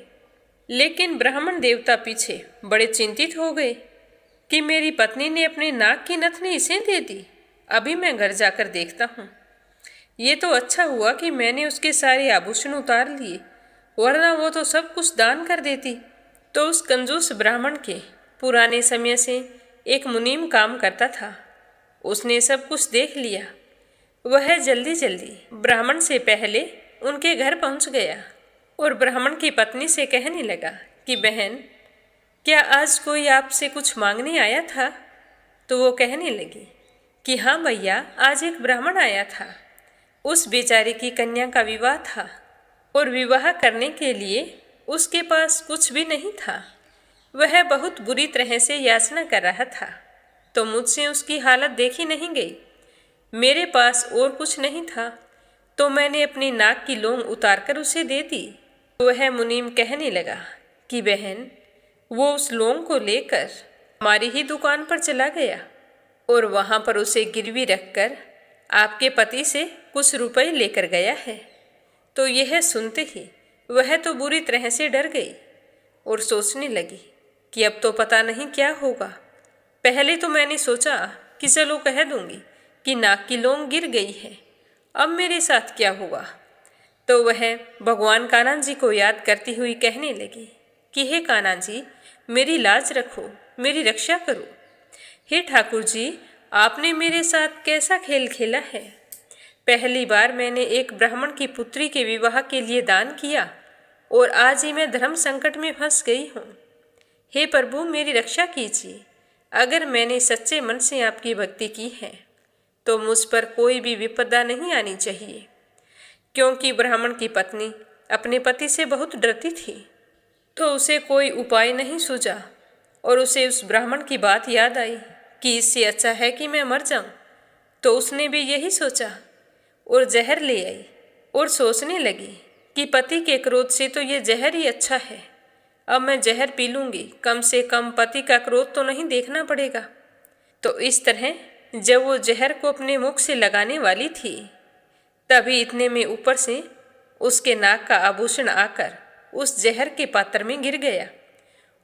लेकिन ब्राह्मण देवता पीछे बड़े चिंतित हो गए कि मेरी पत्नी ने अपने नाक की नथनी इसे दे दी। अभी मैं घर जाकर देखता हूँ। ये तो अच्छा हुआ कि मैंने उसके सारे आभूषण उतार लिए, वरना वो तो सब कुछ दान कर देती। तो उस कंजूस ब्राह्मण के पुराने समय से एक मुनीम काम करता था, उसने सब कुछ देख लिया। वह जल्दी जल्दी ब्राह्मण से पहले उनके घर पहुंच गया और ब्राह्मण की पत्नी से कहने लगा कि बहन, क्या आज कोई आपसे कुछ मांगने आया था? तो वो कहने लगी कि हाँ भैया, आज एक ब्राह्मण आया था। उस बेचारे की कन्या का विवाह था और विवाह करने के लिए उसके पास कुछ भी नहीं था। वह बहुत बुरी तरह से याचना कर रहा था, तो मुझसे उसकी हालत देखी नहीं गई। मेरे पास और कुछ नहीं था तो मैंने अपनी नाक की लौंग उतारकर उसे दे दी। वह मुनीम कहने लगा कि बहन, वो उस लौंग को लेकर हमारी ही दुकान पर चला गया और वहां पर उसे गिरवी रखकर आपके पति से कुछ रुपए लेकर गया है। तो यह सुनते ही वह तो बुरी तरह से डर गई और सोचने लगी कि अब तो पता नहीं क्या होगा। पहले तो मैंने सोचा कि चलो कह दूंगी कि नाक की लौंग गिर गई है, अब मेरे साथ क्या होगा। तो वह भगवान कान्हा जी को याद करती हुई कहने लगी कि हे कान्हा जी, मेरी लाज रखो, मेरी रक्षा करो। हे ठाकुर जी, आपने मेरे साथ कैसा खेल खेला है। पहली बार मैंने एक ब्राह्मण की पुत्री के विवाह के लिए दान किया और आज ही मैं धर्म संकट में फंस गई हूँ। हे प्रभु, मेरी रक्षा कीजिए। अगर मैंने सच्चे मन से आपकी भक्ति की है तो मुझ पर कोई भी विपदा नहीं आनी चाहिए। क्योंकि ब्राह्मण की पत्नी अपने पति से बहुत डरती थी, तो उसे कोई उपाय नहीं सूझा और उसे उस ब्राह्मण की बात याद आई कि इससे अच्छा है कि मैं मर जाऊं। तो उसने भी यही सोचा और जहर ले आई और सोचने लगी कि पति के क्रोध से तो ये जहर ही अच्छा है। अब मैं जहर पी लूंगी, कम से कम पति का क्रोध तो नहीं देखना पड़ेगा। तो इस तरह जब वो जहर को अपने मुख से लगाने वाली थी, तभी इतने में ऊपर से उसके नाक का आभूषण आकर उस जहर के पात्र में गिर गया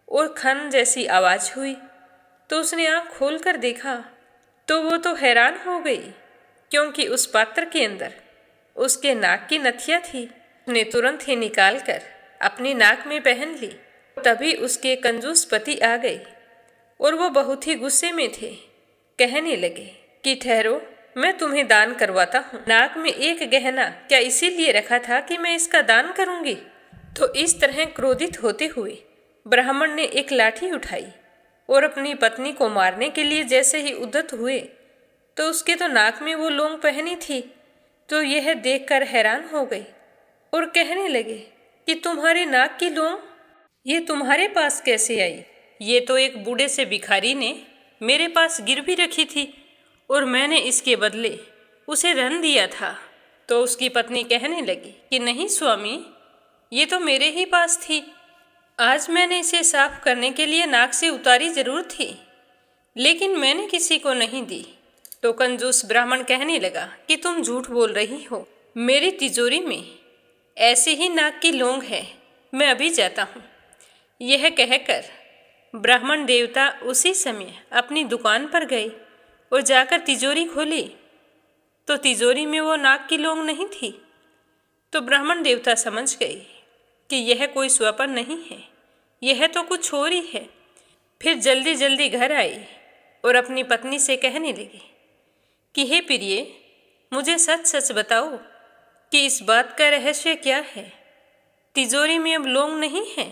और खन जैसी आवाज हुई। तो उसने आंख खोलकर देखा तो वो तो हैरान हो गई, क्योंकि उस पात्र के अंदर उसके नाक की नथिया थी। उसने तुरंत ही निकालकर अपनी नाक में पहन ली। तभी उसके कंजूस पति आ गए और वो बहुत ही गुस्से में थे। कहने लगे कि ठहरो, मैं तुम्हें दान करवाता हूँ। नाक में एक गहना क्या इसीलिए रखा था कि मैं इसका दान करूंगी। तो इस तरह क्रोधित होते हुए ब्राह्मण ने एक लाठी उठाई और अपनी पत्नी को मारने के लिए जैसे ही उद्यत हुए, तो उसके तो नाक में वो लौंग पहनी थी। तो यह देखकर हैरान हो गई और कहने लगे कि तुम्हारे नाक की लौंग ये तुम्हारे पास कैसे आई। ये तो एक बूढ़े से भिखारी ने मेरे पास गिरवी रखी थी और मैंने इसके बदले उसे धन दिया था। तो उसकी पत्नी कहने लगी कि नहीं स्वामी, ये तो मेरे ही पास थी। आज मैंने इसे साफ करने के लिए नाक से उतारी जरूर थी, लेकिन मैंने किसी को नहीं दी। तो कंजूस ब्राह्मण कहने लगा कि तुम झूठ बोल रही हो, मेरी तिजोरी में ऐसी ही नाक की लौंग है, मैं अभी जाता हूँ। यह कहकर ब्राह्मण देवता उसी समय अपनी दुकान पर गए और जाकर तिजोरी खोली, तो तिजोरी में वो नाक की लौंग नहीं थी। तो ब्राह्मण देवता समझ गए कि यह कोई स्वप्न नहीं है, यह तो कुछ और ही है। फिर जल्दी जल्दी घर आई और अपनी पत्नी से कहने लगी कि हे प्रिय, मुझे सच सच बताओ कि इस बात का रहस्य क्या है। तिजोरी में अब लौंग नहीं है।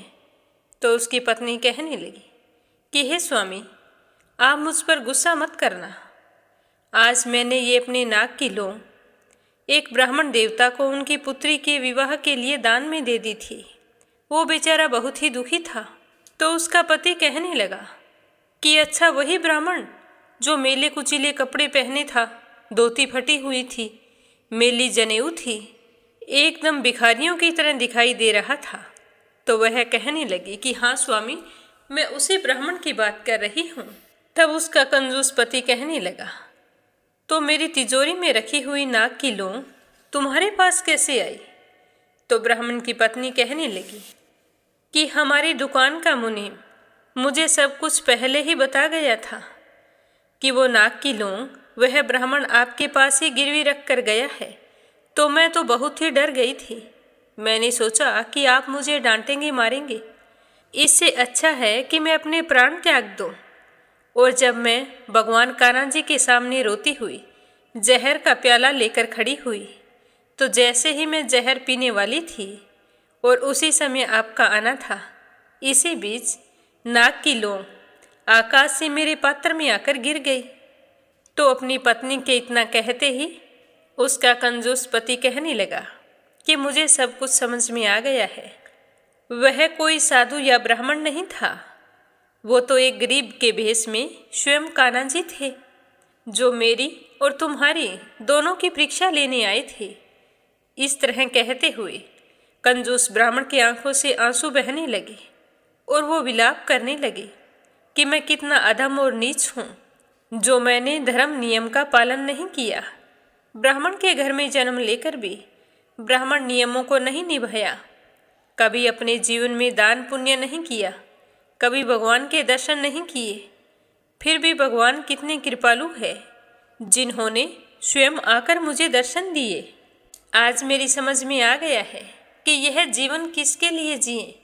तो उसकी पत्नी कहने लगी कि हे स्वामी, आप मुझ पर गुस्सा मत करना। आज मैंने ये अपने नाक की लौंग एक ब्राह्मण देवता को उनकी पुत्री के विवाह के लिए दान में दे दी थी। वो बेचारा बहुत ही दुखी था। तो उसका पति कहने लगा कि अच्छा वही ब्राह्मण जो मेले कुचीले कपड़े पहने था, धोती फटी हुई थी, मेली जनेऊ थी, एकदम भिखारियों की तरह दिखाई दे रहा था। तो वह कहने लगी कि हाँ स्वामी, मैं उसी ब्राह्मण की बात कर रही हूँ। तब उसका कंजूस पति कहने लगा, तो मेरी तिजोरी में रखी हुई नाक की लौंग तुम्हारे पास कैसे आई। तो ब्राह्मण की पत्नी कहने लगी कि हमारी दुकान का मुनीम मुझे सब कुछ पहले ही बता गया था कि वो नाक की लौंग वह ब्राह्मण आपके पास ही गिरवी रख कर गया है। तो मैं तो बहुत ही डर गई थी। मैंने सोचा कि आप मुझे डांटेंगे मारेंगे, इससे अच्छा है कि मैं अपने प्राण त्याग दूं। और जब मैं भगवान कान्हा जी के सामने रोती हुई जहर का प्याला लेकर खड़ी हुई, तो जैसे ही मैं जहर पीने वाली थी और उसी समय आपका आना था, इसी बीच नाक की लौंग आकाश से मेरे पात्र में आकर गिर गई। तो अपनी पत्नी के इतना कहते ही उसका कंजूस पति कहने लगा कि मुझे सब कुछ समझ में आ गया है। वह कोई साधु या ब्राह्मण नहीं था, वो तो एक गरीब के भेष में स्वयं कान्हा जी थे, जो मेरी और तुम्हारी दोनों की परीक्षा लेने आए थे इस तरह कहते हुए कंजूस ब्राह्मण की आंखों से आंसू बहने लगे और वो विलाप करने लगे कि मैं कितना अधम और नीच हूँ, जो मैंने धर्म नियम का पालन नहीं किया। ब्राह्मण के घर में जन्म लेकर भी ब्राह्मण नियमों को नहीं निभाया, कभी अपने जीवन में दान पुण्य नहीं किया, कभी भगवान के दर्शन नहीं किए। फिर भी भगवान कितने कृपालु है, जिन्होंने स्वयं आकर मुझे दर्शन दिए। आज मेरी समझ में आ गया है कि यह जीवन किसके लिए जिए।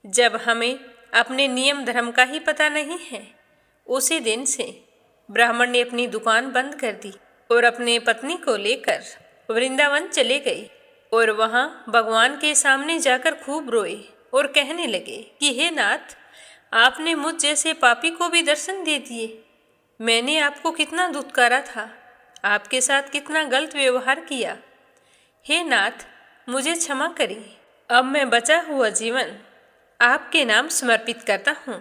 जब हमें अपने नियम धर्म का ही पता नहीं है। उसी दिन से ब्राह्मण ने अपनी दुकान बंद कर दी और अपने पत्नी को लेकर वृंदावन चले गए और वहाँ भगवान के सामने जाकर खूब रोए और कहने लगे कि हे नाथ, आपने मुझ जैसे पापी को भी दर्शन दे दिए। मैंने आपको कितना दुत्कारा था, आपके साथ कितना गलत व्यवहार किया। हे नाथ, मुझे क्षमा करिए। अब मैं बचा हुआ जीवन आपके नाम समर्पित करता हूँ।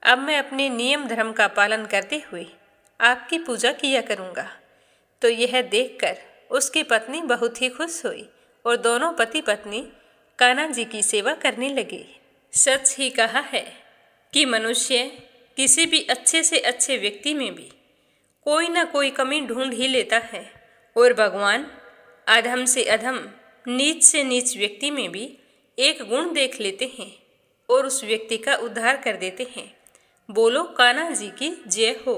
अब मैं अपने नियम धर्म का पालन करते हुए आपकी पूजा किया करूँगा। तो यह देखकर उसकी पत्नी बहुत ही खुश हुई और दोनों पति पत्नी कान्हा जी की सेवा करने लगे। सच ही कहा है कि मनुष्य किसी भी अच्छे से अच्छे व्यक्ति में भी कोई ना कोई कमी ढूंढ ही लेता है, और भगवान अधम से अधम, नीच से नीच व्यक्ति में भी एक गुण देख लेते हैं और उस व्यक्ति का उद्धार कर देते हैं। बोलो कान्हा जी की जय हो।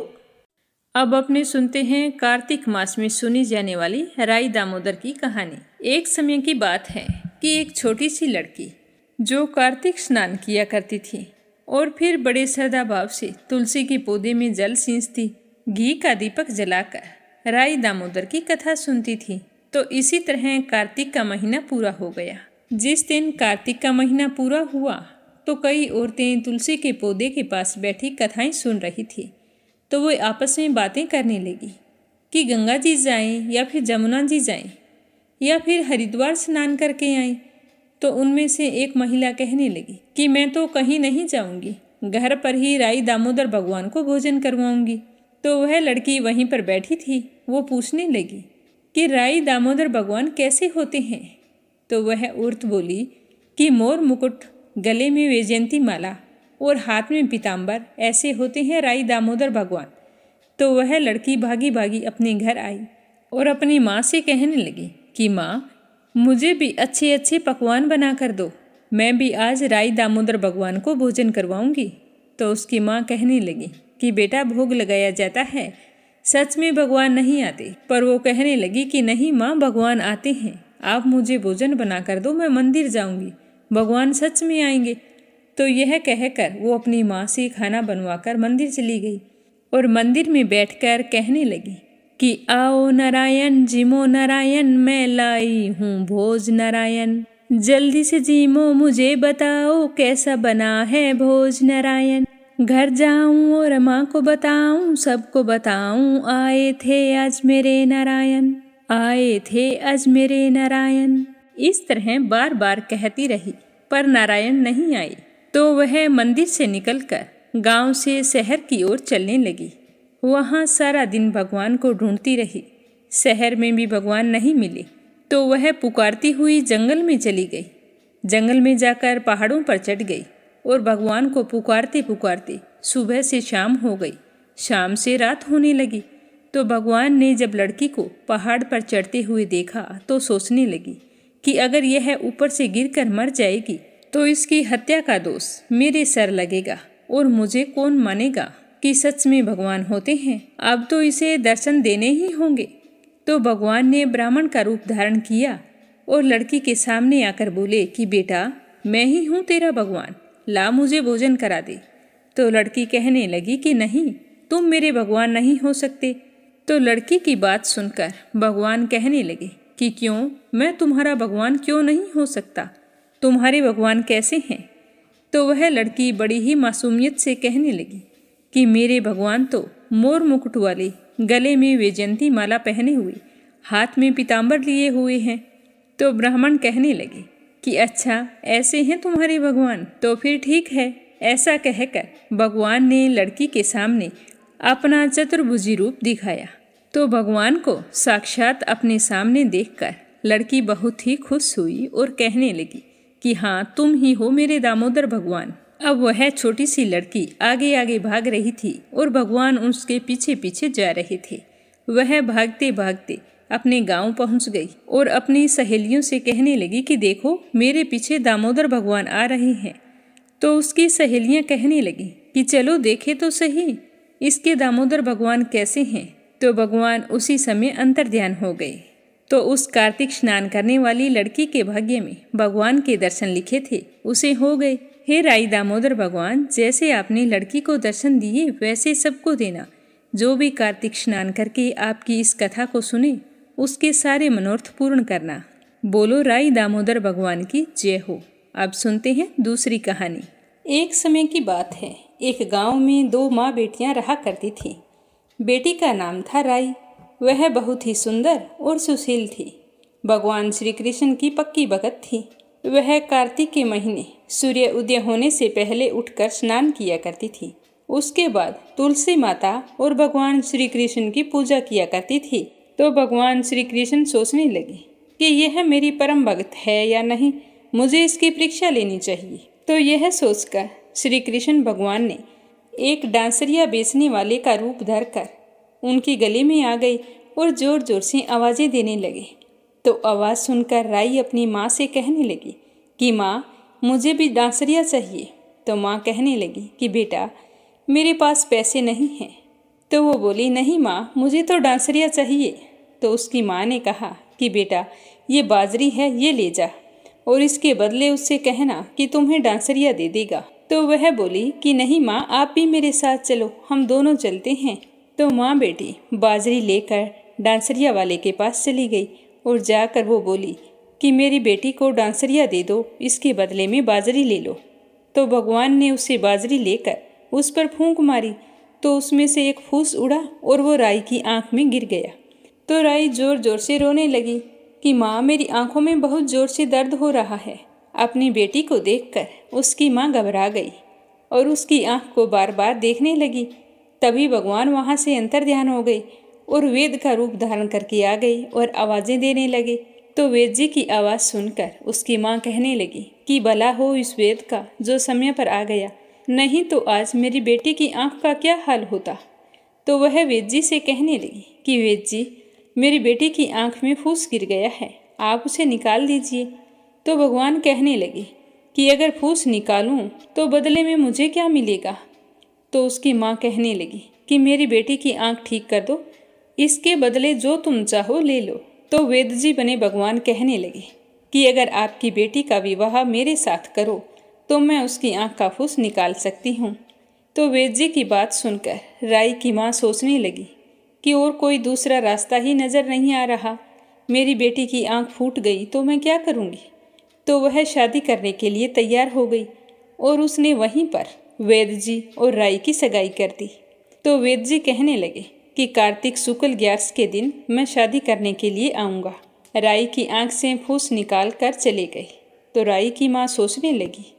अब अपने सुनते हैं कार्तिक मास में सुनी जाने वाली राई दामोदर की कहानी। एक समय की बात है कि एक छोटी सी लड़की जो कार्तिक स्नान किया करती थी और फिर बड़े श्रद्धा भाव से तुलसी के पौधे में जल सींचती, घी का दीपक जलाकर राई दामोदर की कथा सुनती थी। तो इसी तरह कार्तिक का महीना पूरा हो गया। जिस दिन कार्तिक का महीना पूरा हुआ तो कई औरतें तुलसी के पौधे के पास बैठी कथाएं सुन रही थी। तो वो आपस में बातें करने लगी कि गंगा जी जाएं या फिर जमुना जी जाएं या फिर हरिद्वार स्नान करके आएं। तो उनमें से एक महिला कहने लगी कि मैं तो कहीं नहीं जाऊंगी, घर पर ही राई दामोदर भगवान को भोजन करवाऊंगी। तो वह लड़की वहीं पर बैठी थी, वो पूछने लगी कि राई दामोदर भगवान कैसे होते हैं। तो वह औरत बोली कि मोर मुकुट, गले में वैजयंती माला और हाथ में पीताम्बर, ऐसे होते हैं राई दामोदर भगवान। तो वह लड़की भागी भागी अपने घर आई और अपनी माँ से कहने लगी कि माँ, मुझे भी अच्छे अच्छे पकवान बना कर दो, मैं भी आज राई दामोदर भगवान को भोजन करवाऊंगी। तो उसकी माँ कहने लगी कि बेटा, भोग लगाया जाता है, सच में भगवान नहीं आते। पर वो कहने लगी कि नहीं माँ, भगवान आते हैं, आप मुझे भोजन बना कर दो, मैं मंदिर जाऊंगी, भगवान सच में आएंगे। तो यह कहकर वो अपनी माँ से खाना बनवाकर मंदिर चली गई और मंदिर में बैठकर कहने लगी कि आओ नारायण, जिमो नारायण, मैं लाई हूँ भोज नारायण, जल्दी से जिमो मुझे बताओ कैसा बना है भोज नारायण। घर जाऊं और माँ को बताऊं, सबको बताऊं, आए थे आज मेरे नारायण, आए थे आज मेरे नारायण। इस तरह बार बार कहती रही पर नारायण नहीं आए। तो वह मंदिर से निकलकर गांव से शहर की ओर चलने लगी। वहां सारा दिन भगवान को ढूंढती रही, शहर में भी भगवान नहीं मिले। तो वह पुकारती हुई जंगल में चली गई। जंगल में जाकर पहाड़ों पर चढ़ गई और भगवान को पुकारते पुकारते सुबह से शाम हो गई, शाम से रात होने लगी। तो भगवान ने जब लड़की को पहाड़ पर चढ़ते हुए देखा तो सोचने लगी कि अगर यह ऊपर से गिरकर मर जाएगी तो इसकी हत्या का दोष मेरे सर लगेगा और मुझे कौन मानेगा कि सच में भगवान होते हैं। अब तो इसे दर्शन देने ही होंगे। तो भगवान ने ब्राह्मण का रूप धारण किया और लड़की के सामने आकर बोले कि बेटा, मैं ही हूँ तेरा भगवान, ला मुझे भोजन करा दे। तो लड़की कहने लगी कि नहीं, तुम मेरे भगवान नहीं हो सकते। तो लड़की की बात सुनकर भगवान कहने लगे कि क्यों, मैं तुम्हारा भगवान क्यों नहीं हो सकता, तुम्हारे भगवान कैसे हैं। तो वह लड़की बड़ी ही मासूमियत से कहने लगी कि मेरे भगवान तो मोर मुकुट वाले, गले में वैजयंती माला पहने हुए, हाथ में पीताम्बर लिए हुए हैं। तो ब्राह्मण कहने लगे कि अच्छा, ऐसे हैं तुम्हारे भगवान, तो फिर ठीक है। ऐसा कहकर भगवान ने लड़की के सामने अपना चतुर्भुजी रूप दिखाया। तो भगवान को साक्षात अपने सामने देखकर लड़की बहुत ही खुश हुई और कहने लगी कि हाँ, तुम ही हो मेरे दामोदर भगवान। अब वह छोटी सी लड़की आगे आगे भाग रही थी और भगवान उसके पीछे पीछे जा रहे थे। वह भागते भागते अपने गांव पहुंच गई और अपनी सहेलियों से कहने लगी कि देखो, मेरे पीछे दामोदर भगवान आ रहे हैं। तो उसकी सहेलियां कहने लगी कि चलो देखे तो सही, इसके दामोदर भगवान कैसे हैं। तो भगवान उसी समय अंतर्ध्यान हो गए। तो उस कार्तिक स्नान करने वाली लड़की के भाग्य में भगवान के दर्शन लिखे थे, उसे हो गए। हे राई दामोदर भगवान, जैसे आपने लड़की को दर्शन दिए वैसे सबको देना। जो भी कार्तिक स्नान करके आपकी इस कथा को सुने उसके सारे मनोरथ पूर्ण करना। बोलो राई दामोदर भगवान की जय हो। अब सुनते हैं दूसरी कहानी। एक समय की बात है, एक गांव में 2 माँ बेटियां रहा करती थीं। बेटी का नाम था राई। वह बहुत ही सुंदर और सुशील थी। भगवान श्री कृष्ण की पक्की भगत थी। वह कार्तिक के महीने सूर्य उदय होने से पहले उठकर स्नान किया करती थी। उसके बाद तुलसी माता और भगवान श्री कृष्ण की पूजा किया करती थी। तो भगवान श्री कृष्ण सोचने लगे कि यह मेरी परम भक्त है या नहीं, मुझे इसकी परीक्षा लेनी चाहिए। तो यह सोचकर श्री कृष्ण भगवान ने एक डांसरिया बेचने वाले का रूप धरकर उनकी गली में आ गई और जोर जोर से आवाज़ें देने लगे। तो आवाज़ सुनकर राई अपनी माँ से कहने लगी कि माँ, मुझे भी डांसरिया चाहिए। तो माँ कहने लगी कि बेटा, मेरे पास पैसे नहीं हैं। तो वो बोली, नहीं माँ, मुझे तो डांसरिया चाहिए। तो उसकी माँ ने कहा कि बेटा, ये बाजरी है, ये ले जा और इसके बदले उससे कहना कि तुम्हें डांसरिया दे देगा। तो वह बोली कि नहीं माँ, आप भी मेरे साथ चलो, हम दोनों चलते हैं। तो माँ बेटी बाजरी लेकर डांसरिया वाले के पास चली गई और जाकर वो बोली कि मेरी बेटी को डांसरिया दे दो, इसके बदले में बाजरी ले लो। तो भगवान ने उसे बाजरी लेकर उस पर फूंक मारी तो उसमें से एक फूस उड़ा और वो राई की आंख में गिर गया। तो राई जोर जोर से रोने लगी कि माँ, मेरी आंखों में बहुत जोर से दर्द हो रहा है। अपनी बेटी को देखकर उसकी माँ घबरा गई और उसकी आंख को बार बार देखने लगी। तभी भगवान वहाँ से अंतर्ध्यान हो गए और वेद का रूप धारण करके आ गई और आवाज़ें देने लगे। तो वेद जी की आवाज़ सुनकर उसकी माँ कहने लगी कि भला हो इस वेद का जो समय पर आ गया, नहीं तो आज मेरी बेटी की आंख का क्या हाल होता। तो वह वेद जी से कहने लगी कि वेद जी, मेरी बेटी की आंख में फूस गिर गया है, आप उसे निकाल दीजिए। तो भगवान कहने लगे कि अगर फूस निकालूं तो बदले में मुझे क्या मिलेगा। तो उसकी माँ कहने लगी कि मेरी बेटी की आंख ठीक कर दो, इसके बदले जो तुम चाहो ले लो। तो वेद जी बने भगवान कहने लगे कि अगर आपकी बेटी का विवाह मेरे साथ करो तो मैं उसकी आंख का फूस निकाल सकती हूँ। तो वेद जी की बात सुनकर राई की माँ सोचने लगी कि और कोई दूसरा रास्ता ही नज़र नहीं आ रहा। मेरी बेटी की आंख फूट गई तो मैं क्या करूँगी। तो वह शादी करने के लिए तैयार हो गई और उसने वहीं पर वेद जी और राई की सगाई कर दी। तो वेद जी कहने लगे कि कार्तिक शुक्ल 11 के दिन मैं शादी करने के लिए आऊँगा। राई की आंख से फूस निकाल कर चले गए। तो राई की माँ सोचने लगी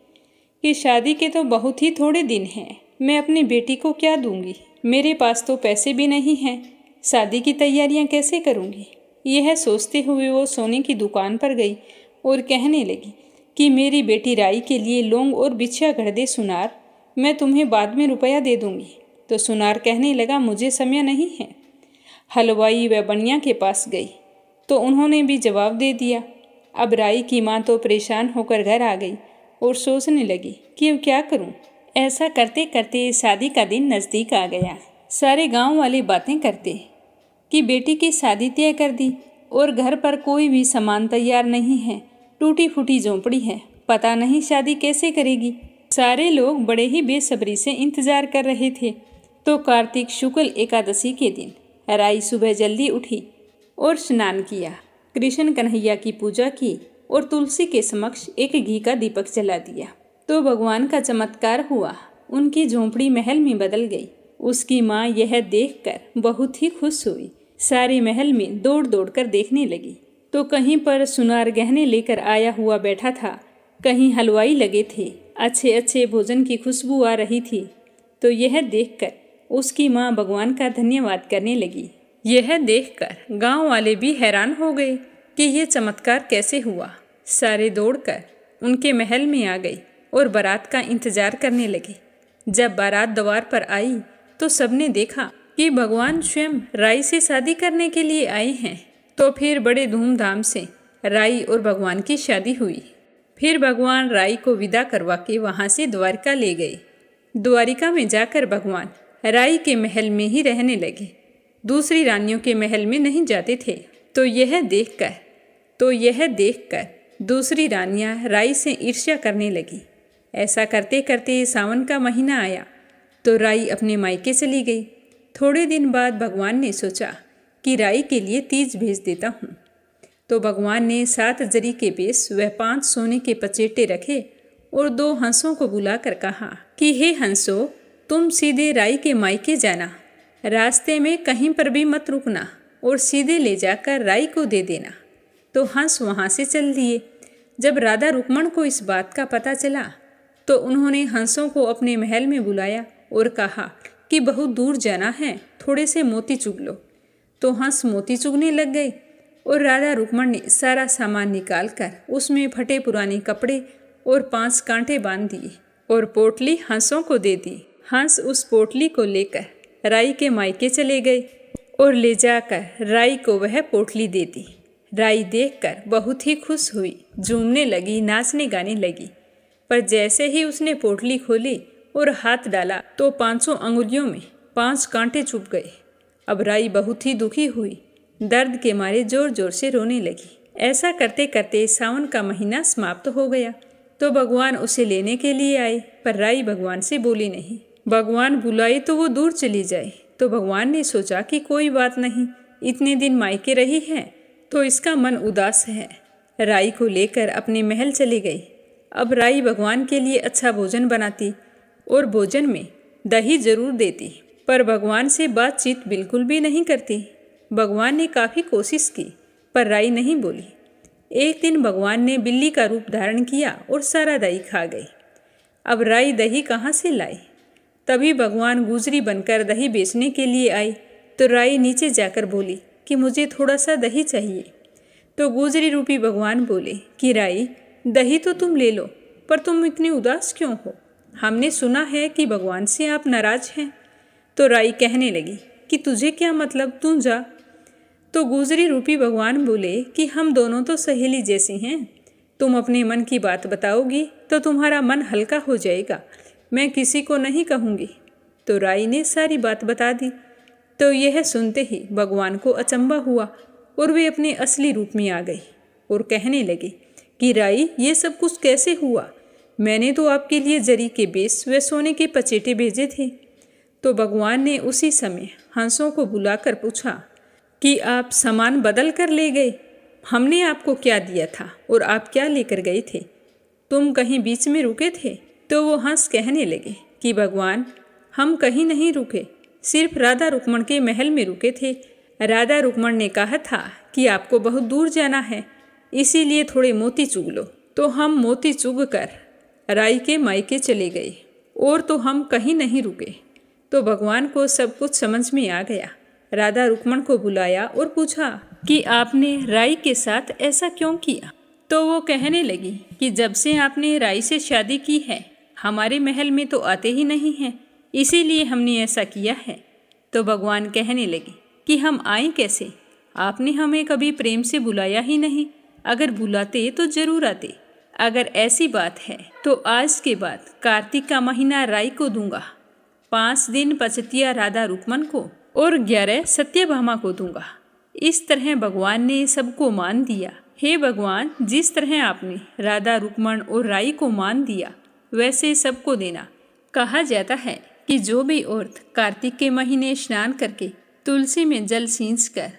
कि शादी के तो बहुत ही थोड़े दिन हैं, मैं अपनी बेटी को क्या दूंगी। मेरे पास तो पैसे भी नहीं हैं, शादी की तैयारियां कैसे करूंगी। यह सोचते हुए वो सोने की दुकान पर गई और कहने लगी कि मेरी बेटी राई के लिए लौंग और बिछिया घड़ दे सुनार, मैं तुम्हें बाद में रुपया दे दूंगी। तो सुनार कहने लगा, मुझे समय नहीं है। हलवाई व बनिया के पास गई तो उन्होंने भी जवाब दे दिया। अब राई की माँ तो परेशान होकर घर आ गई और सोचने लगी कि अब क्या करूं। ऐसा करते करते शादी का दिन नज़दीक आ गया। सारे गांव वाले बातें करते कि बेटी की शादी तय कर दी और घर पर कोई भी सामान तैयार नहीं है, टूटी फूटी झोंपड़ी है, पता नहीं शादी कैसे करेगी। सारे लोग बड़े ही बेसब्री से इंतजार कर रहे थे। तो कार्तिक शुक्ल एकादशी के दिन राई सुबह जल्दी उठी और स्नान किया, कृष्ण कन्हैया की पूजा की और तुलसी के समक्ष एक घी का दीपक जला दिया। तो भगवान का चमत्कार हुआ, उनकी झोंपड़ी महल में बदल गई। उसकी माँ यह देखकर बहुत ही खुश हुई, सारे महल में दौड़ दौड़ कर देखने लगी। तो कहीं पर सुनार गहने लेकर आया हुआ बैठा था, कहीं हलवाई लगे थे, अच्छे अच्छे भोजन की खुशबू आ रही थी। तो यह देखकर उसकी माँ भगवान का धन्यवाद करने लगी। यह देखकर गांव वाले भी हैरान हो गए कि ये चमत्कार कैसे हुआ। सारे दौड़कर उनके महल में आ गए और बारात का इंतजार करने लगे। जब बारात द्वार पर आई तो सबने देखा कि भगवान स्वयं राई से शादी करने के लिए आए हैं। तो फिर बड़े धूमधाम से राई और भगवान की शादी हुई। फिर भगवान राई को विदा करवा के वहाँ से द्वारिका ले गए। द्वारिका में जाकर भगवान राई के महल में ही रहने लगे, दूसरी रानियों के महल में नहीं जाते थे। तो यह देखकर दूसरी रानियां राई से ईर्ष्या करने लगी। ऐसा करते करते सावन का महीना आया तो राई अपने मायके चली गई। थोड़े दिन बाद भगवान ने सोचा कि राई के लिए तीज भेज देता हूँ। तो भगवान ने 7 जरी के पेश व 5 सोने के पचेटे रखे और 2 हंसों को बुलाकर कहा कि हे हंसो, तुम सीधे राई के मायके जाना, रास्ते में कहीं पर भी मत रुकना और सीधे ले जाकर राई को दे देना। तो हंस वहाँ से चल दिए। जब राधा रुक्मण को इस बात का पता चला तो उन्होंने हंसों को अपने महल में बुलाया और कहा कि बहुत दूर जाना है, थोड़े से मोती चुग लो। तो हंस मोती चुगने लग गए और राधा रुक्मण ने सारा सामान निकाल कर उसमें फटे पुराने कपड़े और 5 कांटे बांध दिए और पोटली हंसों को दे दी। हंस उस पोटली को लेकर राई के मायके चले गए और ले जाकर राई को वह पोटली दे दी। राई देखकर बहुत ही खुश हुई, झूमने लगी, नाचने गाने लगी। पर जैसे ही उसने पोटली खोली और हाथ डाला तो 5 अंगुलियों में 5 कांटे चुभ गए। अब राई बहुत ही दुखी हुई, दर्द के मारे जोर जोर से रोने लगी। ऐसा करते करते सावन का महीना समाप्त हो गया। तो भगवान उसे लेने के लिए आए, पर राई भगवान से बोली नहीं। भगवान बुलाए तो वो दूर चली जाए। तो भगवान ने सोचा कि कोई बात नहीं, इतने दिन मायके रही है तो इसका मन उदास है। राई को लेकर अपने महल चली गई। अब राई भगवान के लिए अच्छा भोजन बनाती और भोजन में दही जरूर देती, पर भगवान से बातचीत बिल्कुल भी नहीं करती। भगवान ने काफ़ी कोशिश की पर राई नहीं बोली। एक दिन भगवान ने बिल्ली का रूप धारण किया और सारा दही खा गई। अब राई दही कहाँ से लाई? तभी भगवान गुजरी बनकर दही बेचने के लिए आई। तो राई नीचे जाकर बोली कि मुझे थोड़ा सा दही चाहिए। तो गुजरी रूपी भगवान बोले कि राई, दही तो तुम ले लो, पर तुम इतनी उदास क्यों हो? हमने सुना है कि भगवान से आप नाराज हैं। तो राई कहने लगी कि तुझे क्या मतलब, तू जा। तो गुजरी रूपी भगवान बोले कि हम दोनों तो सहेली जैसी हैं, तुम अपने मन की बात बताओगी तो तुम्हारा मन हल्का हो जाएगा, मैं किसी को नहीं कहूँगी। तो राई ने सारी बात बता दी। तो यह सुनते ही भगवान को अचंभा हुआ और वे अपने असली रूप में आ गई और कहने लगे कि राई, ये सब कुछ कैसे हुआ? मैंने तो आपके लिए जरी के बेस व सोने के पचेटे भेजे थे। तो भगवान ने उसी समय हंसों को बुलाकर पूछा कि आप सामान बदल कर ले गए, हमने आपको क्या दिया था और आप क्या लेकर गए थे? तुम कहीं बीच में रुके थे? तो वो हंस कहने लगे कि भगवान, हम कहीं नहीं रुके, सिर्फ राधा रुक्मण के महल में रुके थे। राधा रुक्मण ने कहा था कि आपको बहुत दूर जाना है, इसीलिए थोड़े मोती चुग लो। तो हम मोती चुग कर राई के मायके चले गए और तो हम कहीं नहीं रुके। तो भगवान को सब कुछ समझ में आ गया। राधा रुक्मण को बुलाया और पूछा कि आपने राई के साथ ऐसा क्यों किया? तो वो कहने लगी कि जब से आपने राई से शादी की है, हमारे महल में तो आते ही नहीं हैं, इसीलिए हमने ऐसा किया है। तो भगवान कहने लगे कि हम आए कैसे? आपने हमें कभी प्रेम से बुलाया ही नहीं, अगर बुलाते तो जरूर आते। अगर ऐसी बात है तो आज के बाद कार्तिक का महीना राई को दूंगा, 5 दिन पचतिया राधा रुक्मण को और 11 सत्यभामा को दूंगा। इस तरह भगवान ने सबको मान दिया। हे भगवान, जिस तरह आपने राधा रुक्मण और राई को मान दिया, वैसे सबको देना। कहा जाता है कि जो भी औरत कार्तिक के महीने स्नान करके तुलसी में जल सींच कर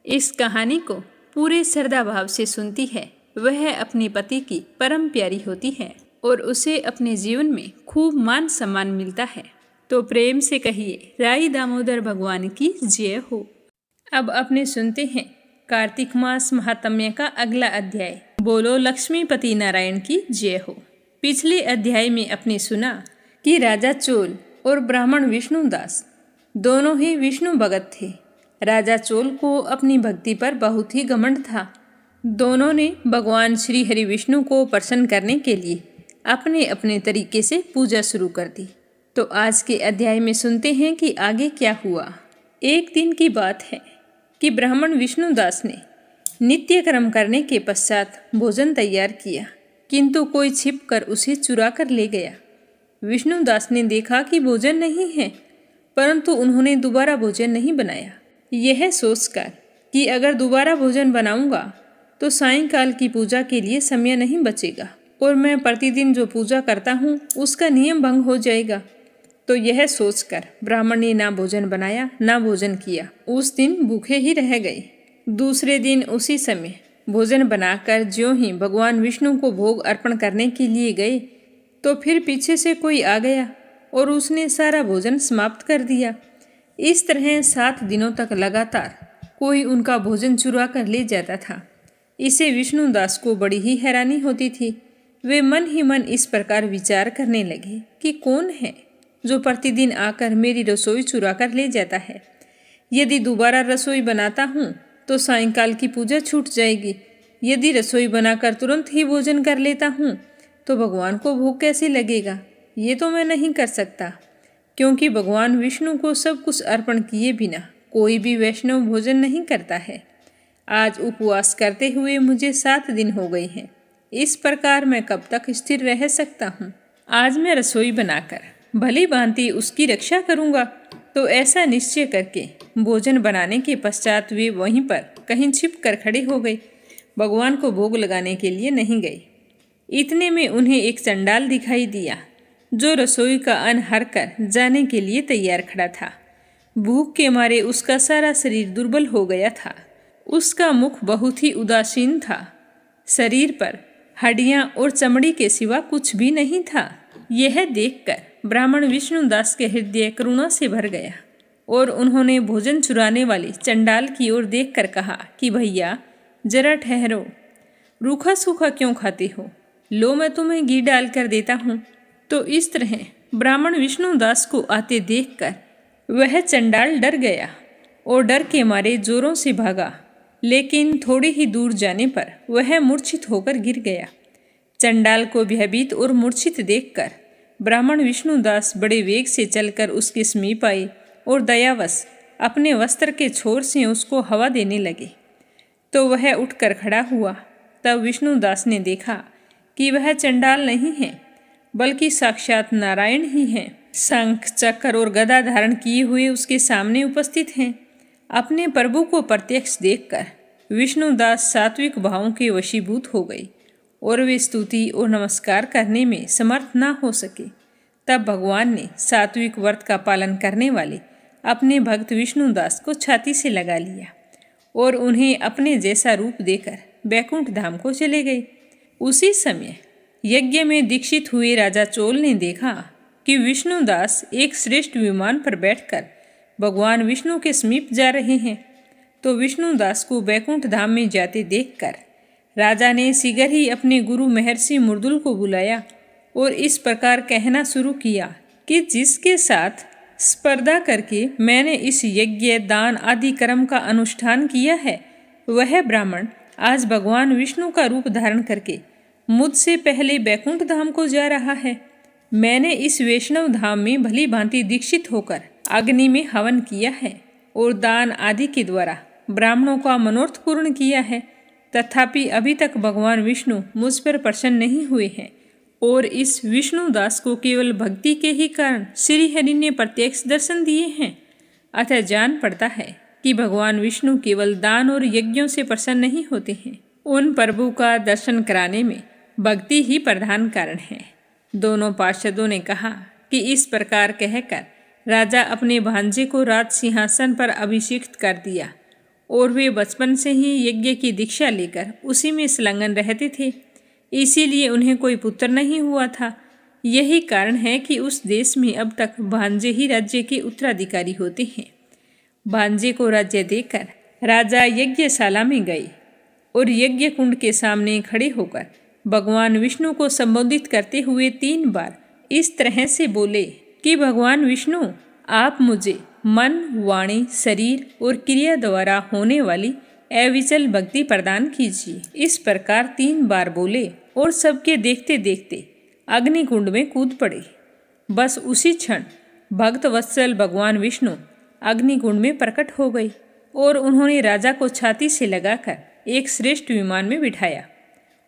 इस कहानी को पूरे श्रद्धा भाव से सुनती है, वह अपने पति की परम प्यारी होती है और उसे अपने जीवन में खूब मान सम्मान मिलता है। तो प्रेम से कहिए राई दामोदर भगवान की जय हो। अब अपने सुनते हैं कार्तिक मास महात्म्य का अगला अध्याय। बोलो लक्ष्मीपति नारायण की जय हो। पिछले अध्याय में अपने सुना कि राजा चोल और ब्राह्मण विष्णुदास दोनों ही विष्णु भगत थे। राजा चोल को अपनी भक्ति पर बहुत ही घमंड था। दोनों ने भगवान श्री हरि विष्णु को प्रसन्न करने के लिए अपने अपने तरीके से पूजा शुरू कर दी। तो आज के अध्याय में सुनते हैं कि आगे क्या हुआ। एक दिन की बात है कि ब्राह्मण विष्णुदास ने नित्य कर्म करने के पश्चात भोजन तैयार किया, किंतु कोई छिपकर उसे चुरा कर ले गया। विष्णुदास ने देखा कि भोजन नहीं है, परंतु उन्होंने दोबारा भोजन नहीं बनाया। यह सोचकर कि अगर दोबारा भोजन बनाऊंगा तो सायंकाल की पूजा के लिए समय नहीं बचेगा और मैं प्रतिदिन जो पूजा करता हूँ उसका नियम भंग हो जाएगा। तो यह सोचकर ब्राह्मण ने ना भोजन बनाया ना भोजन किया। उस दिन भूखे ही रह गए। दूसरे दिन उसी समय भोजन बनाकर ज्यों ही भगवान विष्णु को भोग अर्पण करने के लिए गए तो फिर पीछे से कोई आ गया और उसने सारा भोजन समाप्त कर दिया। इस तरह 7 दिनों तक लगातार कोई उनका भोजन चुरा कर ले जाता था। इसे विष्णुदास को बड़ी ही हैरानी होती थी। वे मन ही मन इस प्रकार विचार करने लगे कि कौन है जो प्रतिदिन आकर मेरी रसोई चुरा कर ले जाता है। यदि दोबारा रसोई बनाता हूँ तो सायंकाल की पूजा छूट जाएगी। यदि रसोई बनाकर तुरंत ही भोजन कर लेता हूँ तो भगवान को भूख कैसे लगेगा। ये तो मैं नहीं कर सकता, क्योंकि भगवान विष्णु को सब कुछ अर्पण किए बिना कोई भी वैष्णव भोजन नहीं करता है। आज उपवास करते हुए मुझे 7 दिन हो गए हैं। इस प्रकार मैं कब तक स्थिर रह सकता हूँ। आज मैं रसोई बनाकर भली भांति उसकी रक्षा करूँगा। तो ऐसा निश्चय करके भोजन बनाने के पश्चात वे वहीं पर कहीं छिप कर खड़े हो गए। भगवान को भोग लगाने के लिए नहीं गए। इतने में उन्हें एक चंडाल दिखाई दिया जो रसोई का अन्न हर कर जाने के लिए तैयार खड़ा था। भूख के मारे उसका सारा शरीर दुर्बल हो गया था। उसका मुख बहुत ही उदासीन था। शरीर पर हड्डियां और चमड़ी के सिवा कुछ भी नहीं था। यह देखकर ब्राह्मण विष्णुदास के हृदय करुणा से भर गया और उन्होंने भोजन चुराने वाले चंडाल की ओर देखकर कहा कि भैया जरा ठहरो, रूखा सूखा क्यों खाते हो? लो मैं तुम्हें घी डाल कर देता हूँ। तो इस तरह ब्राह्मण विष्णुदास को आते देखकर वह चंडाल डर गया और डर के मारे जोरों से भागा, लेकिन थोड़ी ही दूर जाने पर वह मूर्छित होकर गिर गया। चंडाल को भयभीत और मूर्छित देखकर ब्राह्मण विष्णुदास बड़े वेग से चलकर उसके समीप आए और दयावश अपने वस्त्र के छोर से उसको हवा देने लगे। तो वह उठकर खड़ा हुआ। तब विष्णुदास ने देखा कि वह चंडाल नहीं है, बल्कि साक्षात नारायण ही हैं। शंख चक्र और गदा धारण किए हुए उसके सामने उपस्थित हैं। अपने प्रभु को प्रत्यक्ष देखकर विष्णुदास सात्विक भावों के वशीभूत हो गए और वे स्तुति और नमस्कार करने में समर्थ न हो सके। तब भगवान ने सात्विक व्रत का पालन करने वाले अपने भक्त विष्णुदास को छाती से लगा लिया और उन्हें अपने जैसा रूप देकर बैकुंठ धाम को चले गए। उसी समय यज्ञ में दीक्षित हुए राजा चोल ने देखा कि विष्णुदास एक श्रेष्ठ विमान पर बैठकर भगवान विष्णु के समीप जा रहे हैं। तो विष्णुदास को बैकुंठ धाम में जाते देखकर राजा ने शीघ्र ही अपने गुरु महर्षि मुर्दुल को बुलाया और इस प्रकार कहना शुरू किया कि जिसके साथ स्पर्धा करके मैंने इस यज्ञ दान आदि कर्म का अनुष्ठान किया है, वह ब्राह्मण आज भगवान विष्णु का रूप धारण करके मुझसे पहले बैकुंठ धाम को जा रहा है। मैंने इस वैष्णव धाम में भली भांति दीक्षित होकर अग्नि में हवन किया है और दान आदि के द्वारा ब्राह्मणों का मनोरथ पूर्ण किया है, तथापि अभी तक भगवान विष्णु मुझ पर प्रसन्न नहीं हुए हैं और इस विष्णुदास को केवल भक्ति के ही कारण श्री हरि ने प्रत्यक्ष दर्शन दिए हैं। अतः जान पड़ता है कि भगवान विष्णु केवल दान और यज्ञों से प्रसन्न नहीं होते हैं। उन प्रभु का दर्शन कराने में भक्ति ही प्रधान कारण है। दोनों पार्षदों ने कहा कि इस प्रकार कहकर राजा अपने भांजे को राज सिंहासन पर अभिषिक्त कर दिया और वे बचपन से ही यज्ञ की दीक्षा लेकर उसी में संलग्न रहते थे। इसीलिए उन्हें कोई पुत्र नहीं हुआ था। यही कारण है कि उस देश में अब तक भांजे ही राज्य के उत्तराधिकारी होते हैं। भांजे को राज्य देकर राजा यज्ञशाला में गए और यज्ञ कुंड के सामने खड़े होकर भगवान विष्णु को संबोधित करते हुए 3 बार इस तरह से बोले कि भगवान विष्णु, आप मुझे मन, वाणी, शरीर और क्रिया द्वारा होने वाली अविचल भक्ति प्रदान कीजिए। इस प्रकार 3 बार बोले और सबके देखते देखते अग्निकुंड में कूद पड़े। बस उसी क्षण भक्त वत्सल भगवान विष्णु अग्निकुंड में प्रकट हो गए और उन्होंने राजा को छाती से लगाकर एक श्रेष्ठ विमान में बिठाया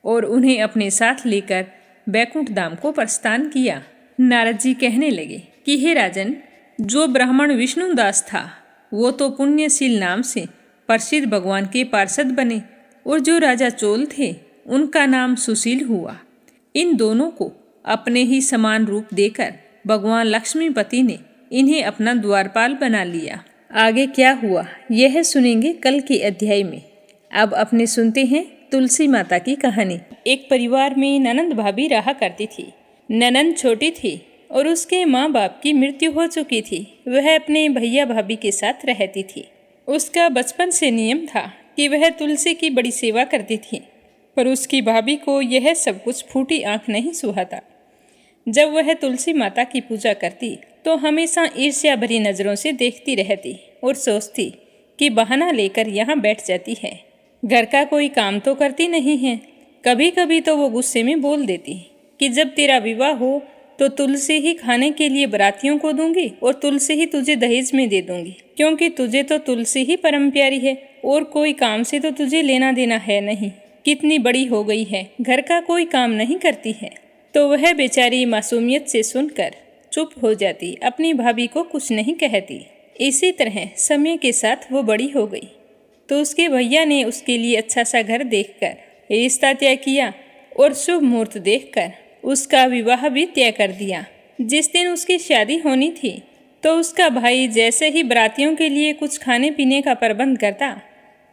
और उन्हें अपने साथ लेकर बैकुंठ धाम को प्रस्थान किया। नारद जी कहने लगे कि हे राजन, जो ब्राह्मण विष्णुदास था वो तो पुण्यशील नाम से प्रसिद्ध भगवान के पार्षद बने और जो राजा चोल थे उनका नाम सुशील हुआ। इन दोनों को अपने ही समान रूप देकर भगवान लक्ष्मीपति ने इन्हें अपना द्वारपाल बना लिया। आगे क्या हुआ यह सुनेंगे कल के अध्याय में। अब अपने सुनते हैं तुलसी माता की कहानी। एक परिवार में ननंद भाभी रहा करती थी। ननंद छोटी थी और उसके माँ बाप की मृत्यु हो चुकी थी। वह अपने भैया भाभी के साथ रहती थी। उसका बचपन से नियम था कि वह तुलसी की बड़ी सेवा करती थी, पर उसकी भाभी को यह सब कुछ फूटी आंख नहीं सुहाता। जब वह तुलसी माता की पूजा करती तो हमेशा ईर्ष्या भरी नज़रों से देखती रहती और सोचती कि बहाना लेकर यहाँ बैठ जाती है, घर का कोई काम तो करती नहीं है। कभी कभी तो वो गुस्से में बोल देती कि जब तेरा विवाह हो तो तुलसी ही खाने के लिए बरातियों को दूंगी और तुलसी ही तुझे दहेज में दे दूंगी, क्योंकि तुझे तो तुलसी ही परम प्यारी है और कोई काम से तो तुझे लेना देना है नहीं। कितनी बड़ी हो गई है, घर का कोई काम नहीं करती है। तो वह बेचारी मासूमियत से सुनकर चुप हो जाती, अपनी भाभी को कुछ नहीं कहती। इसी तरह समय के साथ वो बड़ी हो गई तो उसके भैया ने उसके लिए अच्छा सा घर देखकर रिश्ता तय किया और शुभ मुहूर्त देखकर उसका विवाह भी तय कर दिया। जिस दिन उसकी शादी होनी थी तो उसका भाई जैसे ही बरातियों के लिए कुछ खाने पीने का प्रबंध करता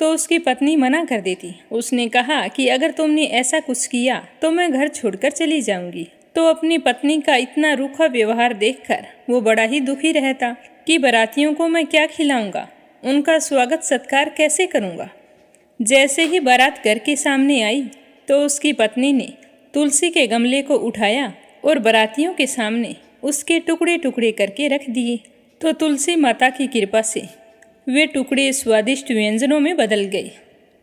तो उसकी पत्नी मना कर देती। उसने कहा कि अगर तुमने ऐसा कुछ किया तो मैं घर छोड़कर चली जाऊंगी। तो अपनी पत्नी का इतना रूखा व्यवहार देखकर वो बड़ा ही दुखी रहता कि बरातियों को मैं क्या खिलाऊंगा, उनका स्वागत सत्कार कैसे करूंगा। जैसे ही बारात घर के सामने आई तो उसकी पत्नी ने तुलसी के गमले को उठाया और बरातियों के सामने उसके टुकड़े टुकड़े करके रख दिए। तो तुलसी माता की कृपा से वे टुकड़े स्वादिष्ट व्यंजनों में बदल गए।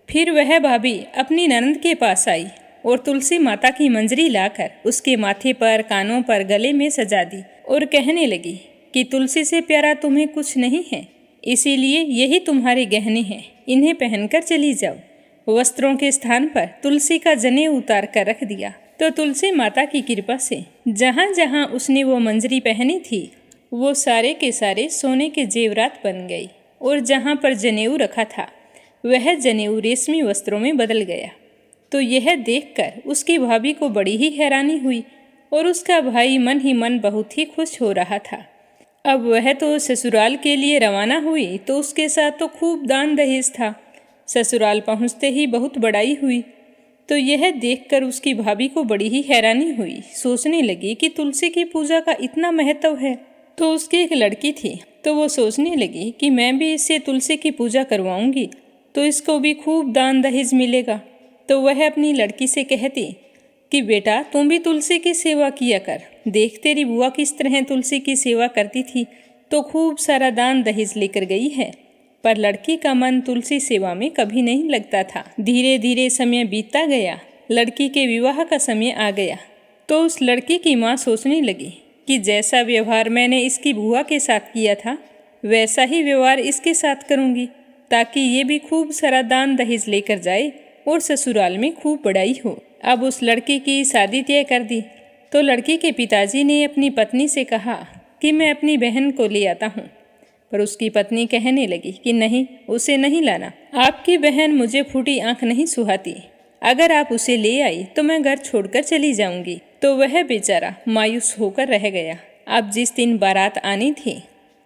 फिर वह भाभी अपनी ननंद के पास आई और तुलसी माता की मंजरी लाकर उसके माथे पर, कानों पर, गले में सजा दी और कहने लगी कि तुलसी से प्यारा तुम्हें कुछ नहीं है, इसीलिए यही तुम्हारे गहने हैं, इन्हें पहनकर चली जाओ। वस्त्रों के स्थान पर तुलसी का जनेऊ उतार कर रख दिया। तो तुलसी माता की कृपा से जहाँ जहाँ उसने वो मंजरी पहनी थी वो सारे के सारे सोने के जेवरात बन गई और जहाँ पर जनेऊ रखा था वह जनेऊ रेशमी वस्त्रों में बदल गया। तो यह देखकर उसकी भाभी को बड़ी ही हैरानी हुई और उसका भाई मन ही मन बहुत ही खुश हो रहा था। अब वह तो ससुराल के लिए रवाना हुई तो उसके साथ तो खूब दान दहेज था। ससुराल पहुँचते ही बहुत बड़ाई हुई। तो यह देखकर उसकी भाभी को बड़ी ही हैरानी हुई। सोचने लगी कि तुलसी की पूजा का इतना महत्व है। तो उसकी एक लड़की थी तो वो सोचने लगी कि मैं भी इससे तुलसी की पूजा करवाऊंगी तो इसको भी खूब दान दहेज मिलेगा। तो वह अपनी लड़की से कहती कि बेटा तुम भी तुलसी की सेवा किया कर, देख तेरी बुआ किस तरह तुलसी की सेवा करती थी तो खूब सारा दान दहेज लेकर गई है। पर लड़की का मन तुलसी सेवा में कभी नहीं लगता था। धीरे धीरे समय बीतता गया, लड़की के विवाह का समय आ गया। तो उस लड़की की माँ सोचने लगी कि जैसा व्यवहार मैंने इसकी बुआ के साथ किया था वैसा ही व्यवहार इसके साथ करूँगी ताकि ये भी खूब सारा दान दहेज लेकर जाए और ससुराल में खूब बड़ाई हो। अब उस लड़की की शादी तय कर दी। तो लड़की के पिताजी ने अपनी पत्नी से कहा कि मैं अपनी बहन को ले आता हूँ, पर उसकी पत्नी कहने लगी कि नहीं, उसे नहीं लाना, आपकी बहन मुझे फूटी आंख नहीं सुहाती, अगर आप उसे ले आई तो मैं घर छोड़कर चली जाऊंगी। तो वह बेचारा मायूस होकर रह गया। अब जिस दिन बारात आनी थी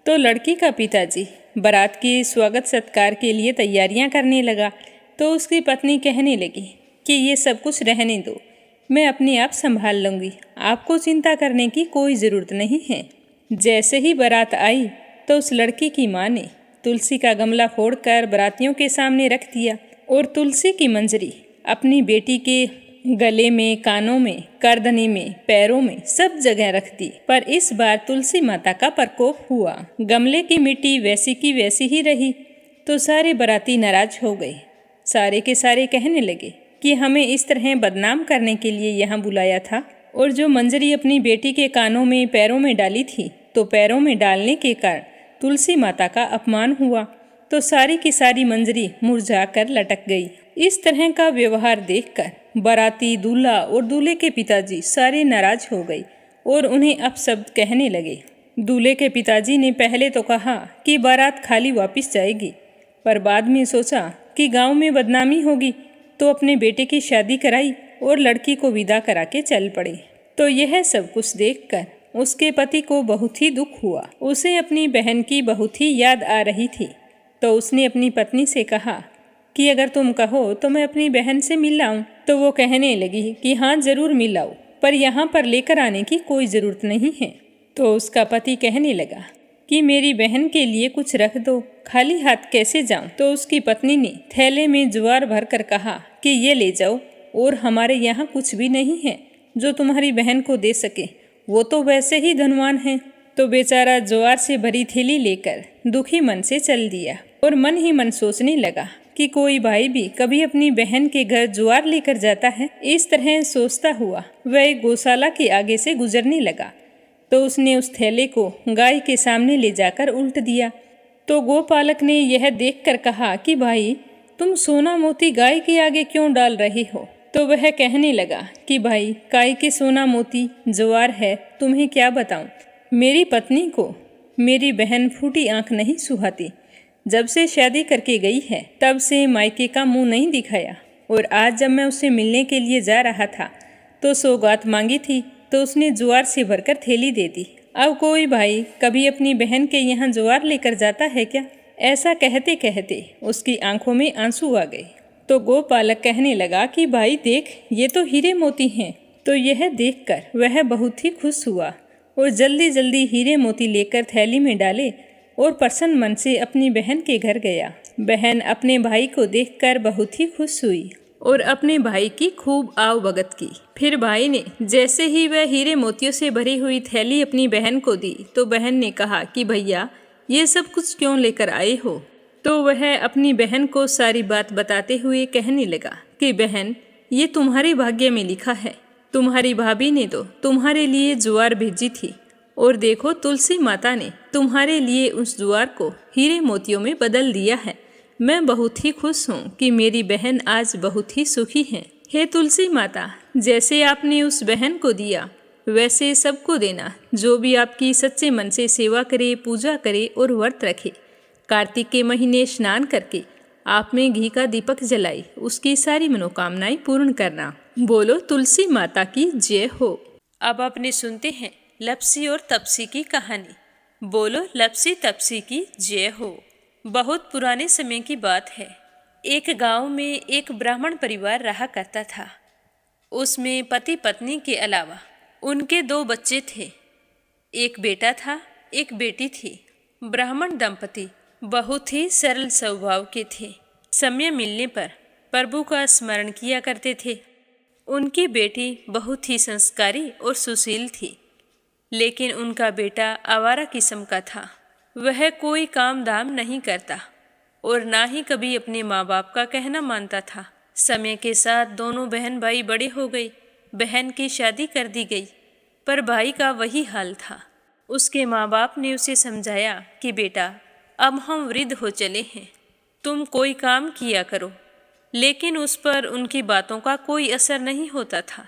तो लड़की का पिताजी बारात के स्वागत सत्कार के लिए तैयारियां करने लगा। तो उसकी पत्नी कहने लगी कि ये सब कुछ रहने दो, मैं अपने आप संभाल लूँगी, आपको चिंता करने की कोई ज़रूरत नहीं है। जैसे ही बारात आई तो उस लड़की की माँ ने तुलसी का गमला फोड़कर बारातियों के सामने रख दिया और तुलसी की मंजरी अपनी बेटी के गले में, कानों में, करधनी में, पैरों में, सब जगह रख दी। पर इस बार तुलसी माता का प्रकोप हुआ। गमले की मिट्टी वैसी की वैसी ही रही। तो सारे बाराती नाराज हो गए सारे के सारे कहने लगे कि हमें इस तरह बदनाम करने के लिए यहाँ बुलाया था। और जो मंजरी अपनी बेटी के कानों में पैरों में डाली थी, तो पैरों में डालने के कारण तुलसी माता का अपमान हुआ, तो सारी की सारी मंजरी मुरझा कर लटक गई। इस तरह का व्यवहार देखकर बाराती, दूल्हा और दूल्हे के पिताजी सारे नाराज हो गए और उन्हें अपशब्द कहने लगे। दूल्हे के पिताजी ने पहले तो कहा कि बारात खाली वापस जाएगी, पर बाद में सोचा कि गांव में बदनामी होगी, तो अपने बेटे की शादी कराई और लड़की को विदा करा के चल पड़े। तो यह सब कुछ देखकर उसके पति को बहुत ही दुख हुआ। उसे अपनी बहन की बहुत ही याद आ रही थी। तो उसने अपनी पत्नी से कहा कि अगर तुम कहो तो मैं अपनी बहन से मिल आऊं। तो वो कहने लगी कि हाँ जरूर मिल आओ, पर यहाँ पर लेकर आने की कोई ज़रूरत नहीं है। तो उसका पति कहने लगा कि मेरी बहन के लिए कुछ रख दो, खाली हाथ कैसे जाऊं। तो उसकी पत्नी ने थैले में ज्वार भर कर कहा कि ये ले जाओ, और हमारे यहाँ कुछ भी नहीं है जो तुम्हारी बहन को दे सके, वो तो वैसे ही धनवान है। तो बेचारा ज्वार से भरी थैली लेकर दुखी मन से चल दिया और मन ही मन सोचने लगा कि कोई भाई भी कभी अपनी बहन के घर ज्वार लेकर जाता है। इस तरह सोचता हुआ वह एक गौशाला के आगे से गुजरने लगा। तो उसने उस थैले को गाय के सामने ले जाकर उल्ट दिया। तो गोपालक ने यह देखकर कहा कि भाई तुम सोना मोती गाय के आगे क्यों डाल रहे हो। तो वह कहने लगा कि भाई काय के सोना मोती ज्वार है, तुम्हें क्या बताऊं। मेरी पत्नी को मेरी बहन फूटी आंख नहीं सुहाती। जब से शादी करके गई है तब से मायके का मुंह नहीं दिखाया, और आज जब मैं उससे मिलने के लिए जा रहा था तो सौगात मांगी थी, तो उसने ज्वार से भरकर थैली दे दी। अब कोई भाई कभी अपनी बहन के यहाँ ज्वार लेकर जाता है क्या। ऐसा कहते कहते उसकी आंखों में आंसू आ गए। तो गोपालक कहने लगा कि भाई देख, ये तो हीरे मोती हैं। तो यह देखकर वह बहुत ही खुश हुआ और जल्दी जल्दी हीरे मोती लेकर थैली में डाले और प्रसन्न मन से अपनी बहन के घर गया। बहन अपने भाई को देखकर बहुत ही खुश हुई और अपने भाई की खूब आव भगत की। फिर भाई ने जैसे ही वह हीरे मोतियों से भरी हुई थैली अपनी बहन को दी, तो बहन ने कहा कि भैया ये सब कुछ क्यों लेकर आए हो। तो वह अपनी बहन को सारी बात बताते हुए कहने लगा कि बहन, ये तुम्हारे भाग्य में लिखा है। तुम्हारी भाभी ने तो तुम्हारे लिए ज्वार भेजी थी, और देखो तुलसी माता ने तुम्हारे लिए उस ज्वार को हीरे मोतियों में बदल दिया है। मैं बहुत ही खुश हूँ कि मेरी बहन आज बहुत ही सुखी है। हे तुलसी माता, जैसे आपने उस बहन को दिया वैसे सबको देना, जो भी आपकी सच्चे मन से सेवा करे, पूजा करे और व्रत रखे। कार्तिक के महीने स्नान करके आप में घी का दीपक जलाई, उसकी सारी मनोकामनाएं पूर्ण करना। बोलो तुलसी माता की जय हो। अब अपने सुनते हैं लपसी और तपसी की कहानी। बोलो लपसी तपसी की जय हो। बहुत पुराने समय की बात है। एक गांव में एक ब्राह्मण परिवार रहा करता था। उसमें पति पत्नी के अलावा उनके 2 बच्चे थे। एक बेटा था, एक बेटी थी। ब्राह्मण दंपति बहुत ही सरल स्वभाव के थे। समय मिलने पर प्रभु का स्मरण किया करते थे। उनकी बेटी बहुत ही संस्कारी और सुशील थी, लेकिन उनका बेटा आवारा किस्म का था। वह कोई काम धाम नहीं करता और ना ही कभी अपने माँ बाप का कहना मानता था। समय के साथ दोनों बहन भाई बड़े हो गए। बहन की शादी कर दी गई, पर भाई का वही हाल था। उसके माँ बाप ने उसे समझाया कि बेटा, अब हम वृद्ध हो चले हैं, तुम कोई काम किया करो, लेकिन उस पर उनकी बातों का कोई असर नहीं होता था।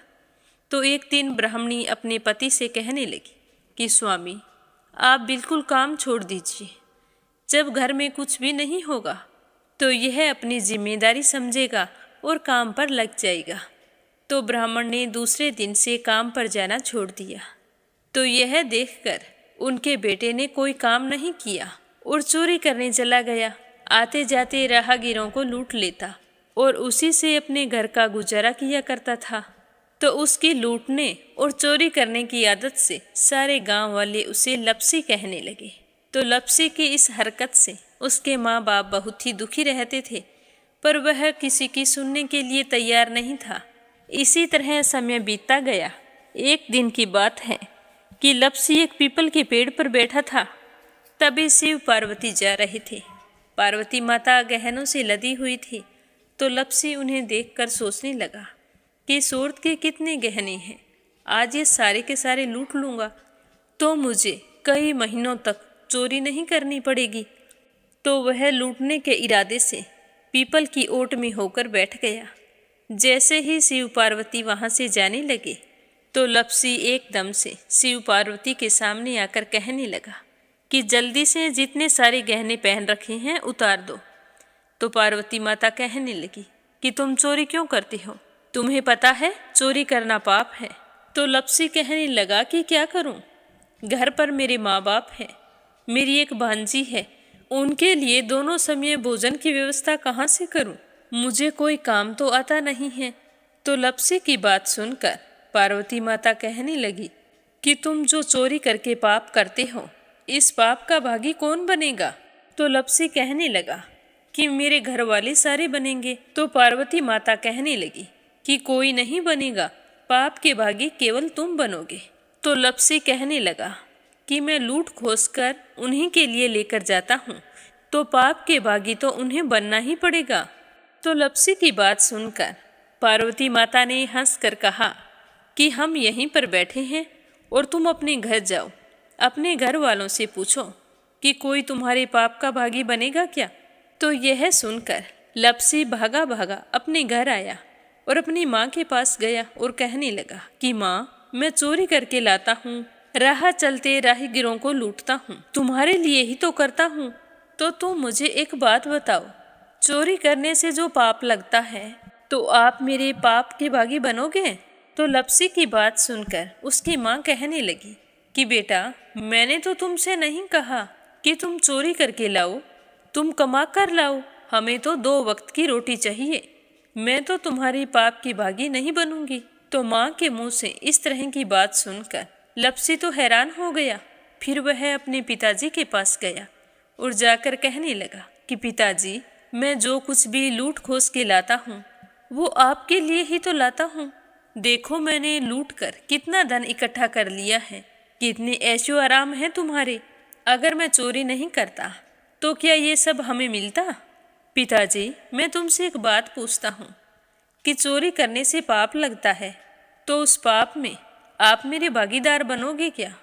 तो एक दिन ब्राह्मणी अपने पति से कहने लगी कि स्वामी, आप बिल्कुल काम छोड़ दीजिए। जब घर में कुछ भी नहीं होगा तो यह अपनी जिम्मेदारी समझेगा और काम पर लग जाएगा। तो ब्राह्मण ने दूसरे दिन से काम पर जाना छोड़ दिया। तो यह देखकर उनके बेटे ने कोई काम नहीं किया और चोरी करने चला गया। आते जाते राहगीरों को लूट लेता और उसी से अपने घर का गुजारा किया करता था। तो उसकी लूटने और चोरी करने की आदत से सारे गांव वाले उसे लपसी कहने लगे। तो लपसी की इस हरकत से उसके माँ बाप बहुत ही दुखी रहते थे, पर वह किसी की सुनने के लिए तैयार नहीं था। इसी तरह समय बीतता गया। एक दिन की बात है कि लपसी एक पीपल के पेड़ पर बैठा था। तभी शिव पार्वती जा रहे थे। पार्वती माता गहनों से लदी हुई थी तो लपसी उन्हें देखकर सोचने लगा कि सूरत के कितने गहने हैं। आज ये सारे के सारे लूट लूँगा तो मुझे कई महीनों तक चोरी नहीं करनी पड़ेगी। तो वह लूटने के इरादे से पीपल की ओट में होकर बैठ गया। जैसे ही शिव पार्वती वहाँ से जाने लगे तो लपसी एकदम से शिव पार्वती के सामने आकर कहने लगा कि जल्दी से जितने सारे गहने पहन रखे हैं उतार दो। तो पार्वती माता कहने लगी कि तुम चोरी क्यों करती हो, तुम्हें पता है चोरी करना पाप है। तो लपसी कहने लगा कि क्या करूं, घर पर मेरे माँ बाप हैं, मेरी एक भांजी है, उनके लिए दोनों समय भोजन की व्यवस्था कहाँ से करूं, मुझे कोई काम तो आता नहीं है। तो लपसी की बात सुनकर पार्वती माता कहने लगी कि तुम जो चोरी करके पाप करते हो, इस पाप का भागी कौन बनेगा। तो लपसी कहने लगा कि मेरे घर वाले सारे बनेंगे। तो पार्वती माता कहने लगी कि कोई नहीं बनेगा, पाप के भागी केवल तुम बनोगे। तो लपसी कहने लगा कि मैं लूट खोस कर उन्हीं के लिए लेकर जाता हूँ, तो पाप के भागी तो उन्हें बनना ही पड़ेगा। तो लपसी की बात सुनकर पार्वती माता ने हंसकर कहा कि हम यहीं पर बैठे हैं और तुम अपने घर जाओ, अपने घर वालों से पूछो कि कोई तुम्हारे पाप का भागी बनेगा क्या। तो यह सुनकर लपसी भागा भागा अपने घर आया और अपनी माँ के पास गया और कहने लगा कि माँ, मैं चोरी करके लाता हूँ, राह चलते राहगीरों को लूटता हूँ, तुम्हारे लिए ही तो करता हूँ। तो तुम मुझे एक बात बताओ, चोरी करने से जो पाप लगता है तो आप मेरे पाप के भागी बनोगे। तो लपसी की बात सुनकर उसकी माँ कहने लगी कि बेटा, मैंने तो तुमसे नहीं कहा कि तुम चोरी करके लाओ, तुम कमा कर लाओ, हमें तो 2 वक्त की रोटी चाहिए, मैं तो तुम्हारी पाप की भागी नहीं बनूंगी। तो माँ के मुंह से इस तरह की बात सुनकर लपसी तो हैरान हो गया। फिर वह अपने पिताजी के पास गया और जाकर कहने लगा कि पिताजी, मैं जो कुछ भी लूट खोस के लाता हूँ वो आपके लिए ही तो लाता हूँ। देखो मैंने लूट कर कितना धन इकट्ठा कर लिया है, कितने ऐशो आराम है तुम्हारे। अगर मैं चोरी नहीं करता तो क्या ये सब हमें मिलता। पिताजी, मैं तुमसे एक बात पूछता हूँ कि चोरी करने से पाप लगता है, तो उस पाप में आप मेरे भागीदार बनोगे क्या।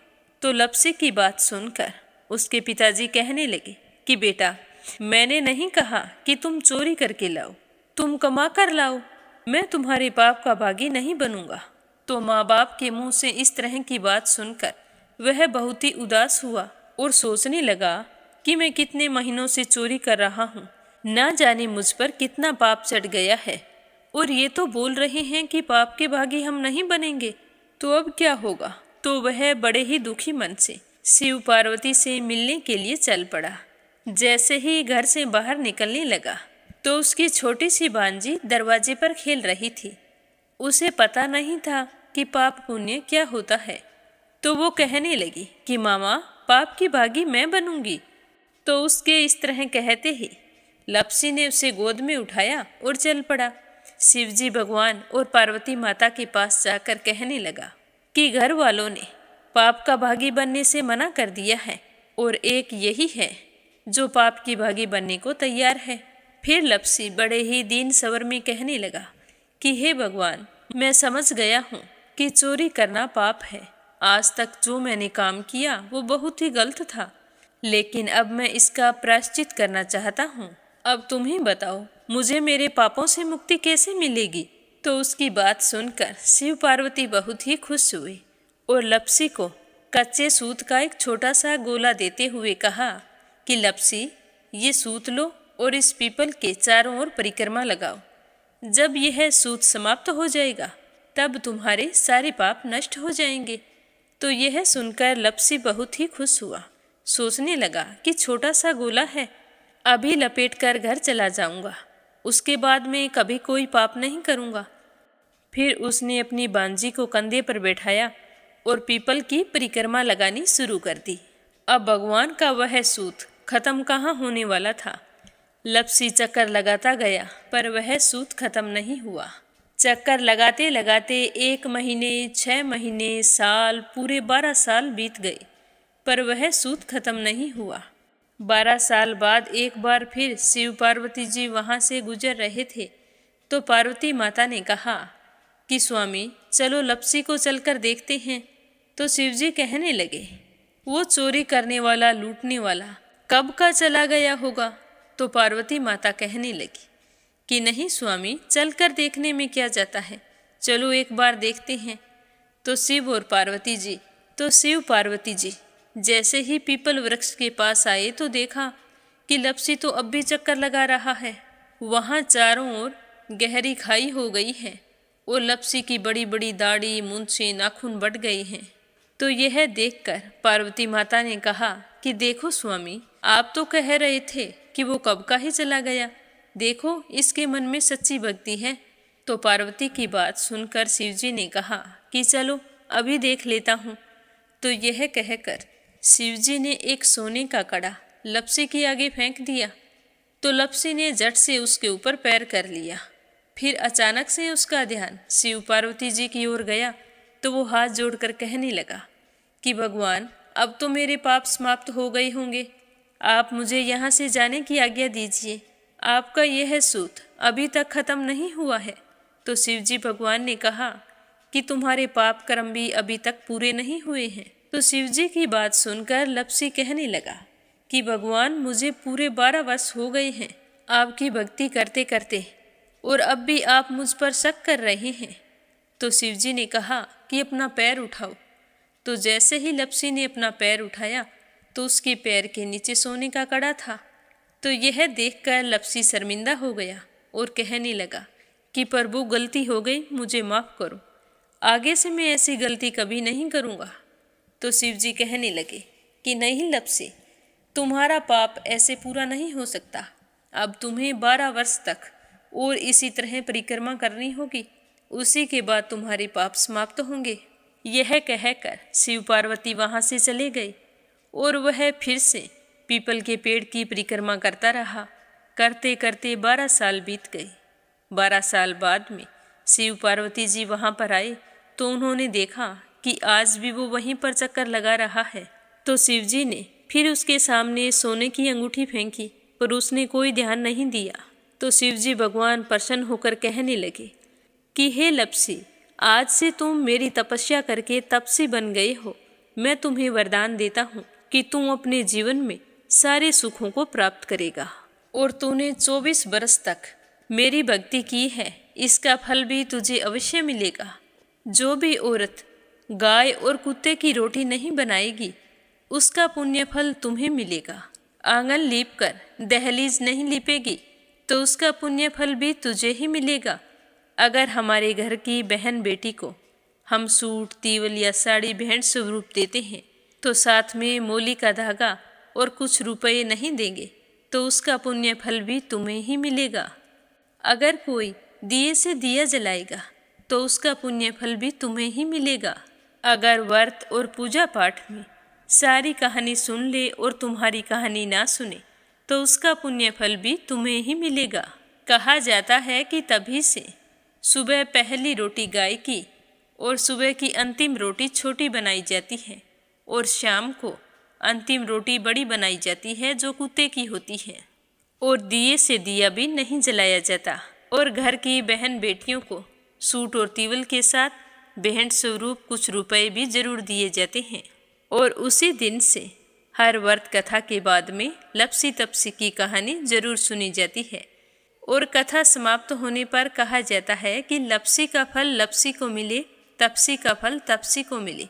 तो लपसी की बात सुनकर उसके पिताजी कहने लगे कि बेटा, मैंने नहीं कहा कि तुम चोरी करके लाओ, तुम कमा कर लाओ, मैं तुम्हारे पाप का भागी नहीं बनूंगा। तो माँ बाप के मुंह से इस तरह की बात सुनकर वह बहुत ही उदास हुआ और सोचने लगा कि मैं कितने महीनों से चोरी कर रहा हूँ, ना जाने मुझ पर कितना पाप चढ़ गया है, और ये तो बोल रहे हैं कि पाप के भागी हम नहीं बनेंगे, तो अब क्या होगा। तो वह बड़े ही दुखी मन से शिव पार्वती से मिलने के लिए चल पड़ा। जैसे ही घर से बाहर निकलने लगा तो उसकी छोटी सी भांजी दरवाजे पर खेल रही थी। उसे पता नहीं था कि पाप पुण्य क्या होता है, तो वो कहने लगी कि मामा, पाप की भागी मैं बनूंगी। तो उसके इस तरह कहते ही लपसी ने उसे गोद में उठाया और चल पड़ा। शिवजी भगवान और पार्वती माता के पास जाकर कहने लगा कि घर वालों ने पाप का भागी बनने से मना कर दिया है और एक यही है जो पाप की भागी बनने को तैयार है। फिर लपसी बड़े ही दीन स्वर में कहने लगा कि हे भगवान, मैं समझ गया हूँ कि चोरी करना पाप है। आज तक जो मैंने काम किया वो बहुत ही गलत था, लेकिन अब मैं इसका प्रायश्चित करना चाहता हूँ। अब तुम ही बताओ, मुझे मेरे पापों से मुक्ति कैसे मिलेगी। तो उसकी बात सुनकर शिव पार्वती बहुत ही खुश हुए और लपसी को कच्चे सूत का एक छोटा सा गोला देते हुए कहा कि लपसी, ये सूत लो और इस पीपल के चारों ओर परिक्रमा लगाओ। जब यह सूत समाप्त हो जाएगा तब तुम्हारे सारे पाप नष्ट हो जाएंगे। तो यह सुनकर लपसी बहुत ही खुश हुआ। सोचने लगा कि छोटा सा गोला है, अभी लपेट कर घर चला जाऊंगा, उसके बाद में कभी कोई पाप नहीं करूंगा। फिर उसने अपनी बांजी को कंधे पर बैठाया और पीपल की परिक्रमा लगानी शुरू कर दी। अब भगवान का वह सूत खत्म कहाँ होने वाला था। लपसी चक्कर लगाता गया पर वह सूत खत्म नहीं हुआ। चक्कर लगाते लगाते 1 महीने, 6 महीने, साल, पूरे 12 साल बीत गए पर वह सूत खत्म नहीं हुआ। 12 साल बाद एक बार फिर शिव पार्वती जी वहाँ से गुजर रहे थे तो पार्वती माता ने कहा कि स्वामी चलो लपसी को चलकर देखते हैं। तो शिवजी कहने लगे, वो चोरी करने वाला, लूटने वाला कब का चला गया होगा। तो पार्वती माता कहने लगी कि नहीं स्वामी, चलकर देखने में क्या जाता है, चलो एक बार देखते हैं। तो शिव पार्वती जी जैसे ही पीपल वृक्ष के पास आए तो देखा कि लपसी तो अब भी चक्कर लगा रहा है। वहाँ चारों ओर गहरी खाई हो गई है और लपसी की बड़ी बड़ी दाढ़ी, मूंछें, नाखून बढ़ गए हैं। तो यह देखकर पार्वती माता ने कहा कि देखो स्वामी, आप तो कह रहे थे कि वो कब का ही चला गया, देखो इसके मन में सच्ची भक्ति है। तो पार्वती की बात सुनकर शिवजी ने कहा कि चलो अभी देख लेता हूँ। तो यह कहकर शिवजी ने एक सोने का कड़ा लपसी के आगे फेंक दिया। तो लपसी ने झट से उसके ऊपर पैर कर लिया। फिर अचानक से उसका ध्यान शिव पार्वती जी की ओर गया तो वो हाथ जोड़कर कहने लगा कि भगवान, अब तो मेरे पाप समाप्त हो गए होंगे, आप मुझे यहाँ से जाने की आज्ञा दीजिए, आपका यह सूत अभी तक खत्म नहीं हुआ है। तो शिवजी भगवान ने कहा कि तुम्हारे पाप कर्म भी अभी तक पूरे नहीं हुए हैं। तो शिवजी की बात सुनकर लपसी कहने लगा कि भगवान, मुझे पूरे 12 वर्ष हो गए हैं आपकी भक्ति करते करते, और अब भी आप मुझ पर शक कर रहे हैं। तो शिवजी ने कहा कि अपना पैर उठाओ। तो जैसे ही लपसी ने अपना पैर उठाया तो उसके पैर के नीचे सोने का कड़ा था। तो यह देखकर लपसी शर्मिंदा हो गया और कहने लगा कि प्रभु, गलती हो गई, मुझे माफ़ करो, आगे से मैं ऐसी गलती कभी नहीं करूँगा। तो शिवजी कहने लगे कि नहीं लपसी, तुम्हारा पाप ऐसे पूरा नहीं हो सकता, अब तुम्हें 12 वर्ष तक और इसी तरह परिक्रमा करनी होगी, उसी के बाद तुम्हारे पाप समाप्त होंगे। यह कहकर शिव पार्वती वहाँ से चले गए और वह फिर से पीपल के पेड़ की परिक्रमा करता रहा। करते करते 12 साल बीत गए। 12 साल बाद में शिव पार्वती जी वहाँ पर आए तो उन्होंने देखा कि आज भी वो वहीं पर चक्कर लगा रहा है। तो शिव जी ने फिर उसके सामने सोने की अंगूठी फेंकी, पर उसने कोई ध्यान नहीं दिया। तो शिवजी भगवान प्रसन्न होकर कहने लगे कि हे लपसी, आज से तुम मेरी तपस्या करके तपसी बन गए हो। मैं तुम्हें वरदान देता हूँ कि तुम अपने जीवन में सारे सुखों को प्राप्त करेगा। और तूने 24 बरस तक मेरी भक्ति की है, इसका फल भी तुझे अवश्य मिलेगा। जो भी औरत गाय और कुत्ते की रोटी नहीं बनाएगी, उसका पुण्य फल तुम्हें मिलेगा। आंगन लीप कर दहलीज नहीं लीपेगी तो उसका पुण्य फल भी तुझे ही मिलेगा। अगर हमारे घर की बहन बेटी को हम सूट, तीवल या साड़ी भेंट स्वरूप देते हैं तो साथ में मोली का धागा और कुछ रुपए नहीं देंगे तो उसका पुण्य फल भी तुम्हें ही मिलेगा। अगर कोई दिए से दिया जलाएगा तो उसका पुण्य फल भी तुम्हें ही मिलेगा। अगर व्रत और पूजा पाठ में सारी कहानी सुन ले और तुम्हारी कहानी ना सुने तो उसका पुण्य फल भी तुम्हें ही मिलेगा। कहा जाता है कि तभी से सुबह पहली रोटी गाय की और सुबह की अंतिम रोटी छोटी बनाई जाती है और शाम को अंतिम रोटी बड़ी बनाई जाती है जो कुत्ते की होती है। और दिए से दिया भी नहीं जलाया जाता और घर की बहन बेटियों को सूट और तीवल के साथ भेंट स्वरूप कुछ रुपए भी जरूर दिए जाते हैं। और उसी दिन से हर व्रत कथा के बाद में लपसी तपसी की कहानी जरूर सुनी जाती है। और कथा समाप्त होने पर कहा जाता है कि लपसी का फल लपसी को मिले, तपसी का फल तपसी को मिले।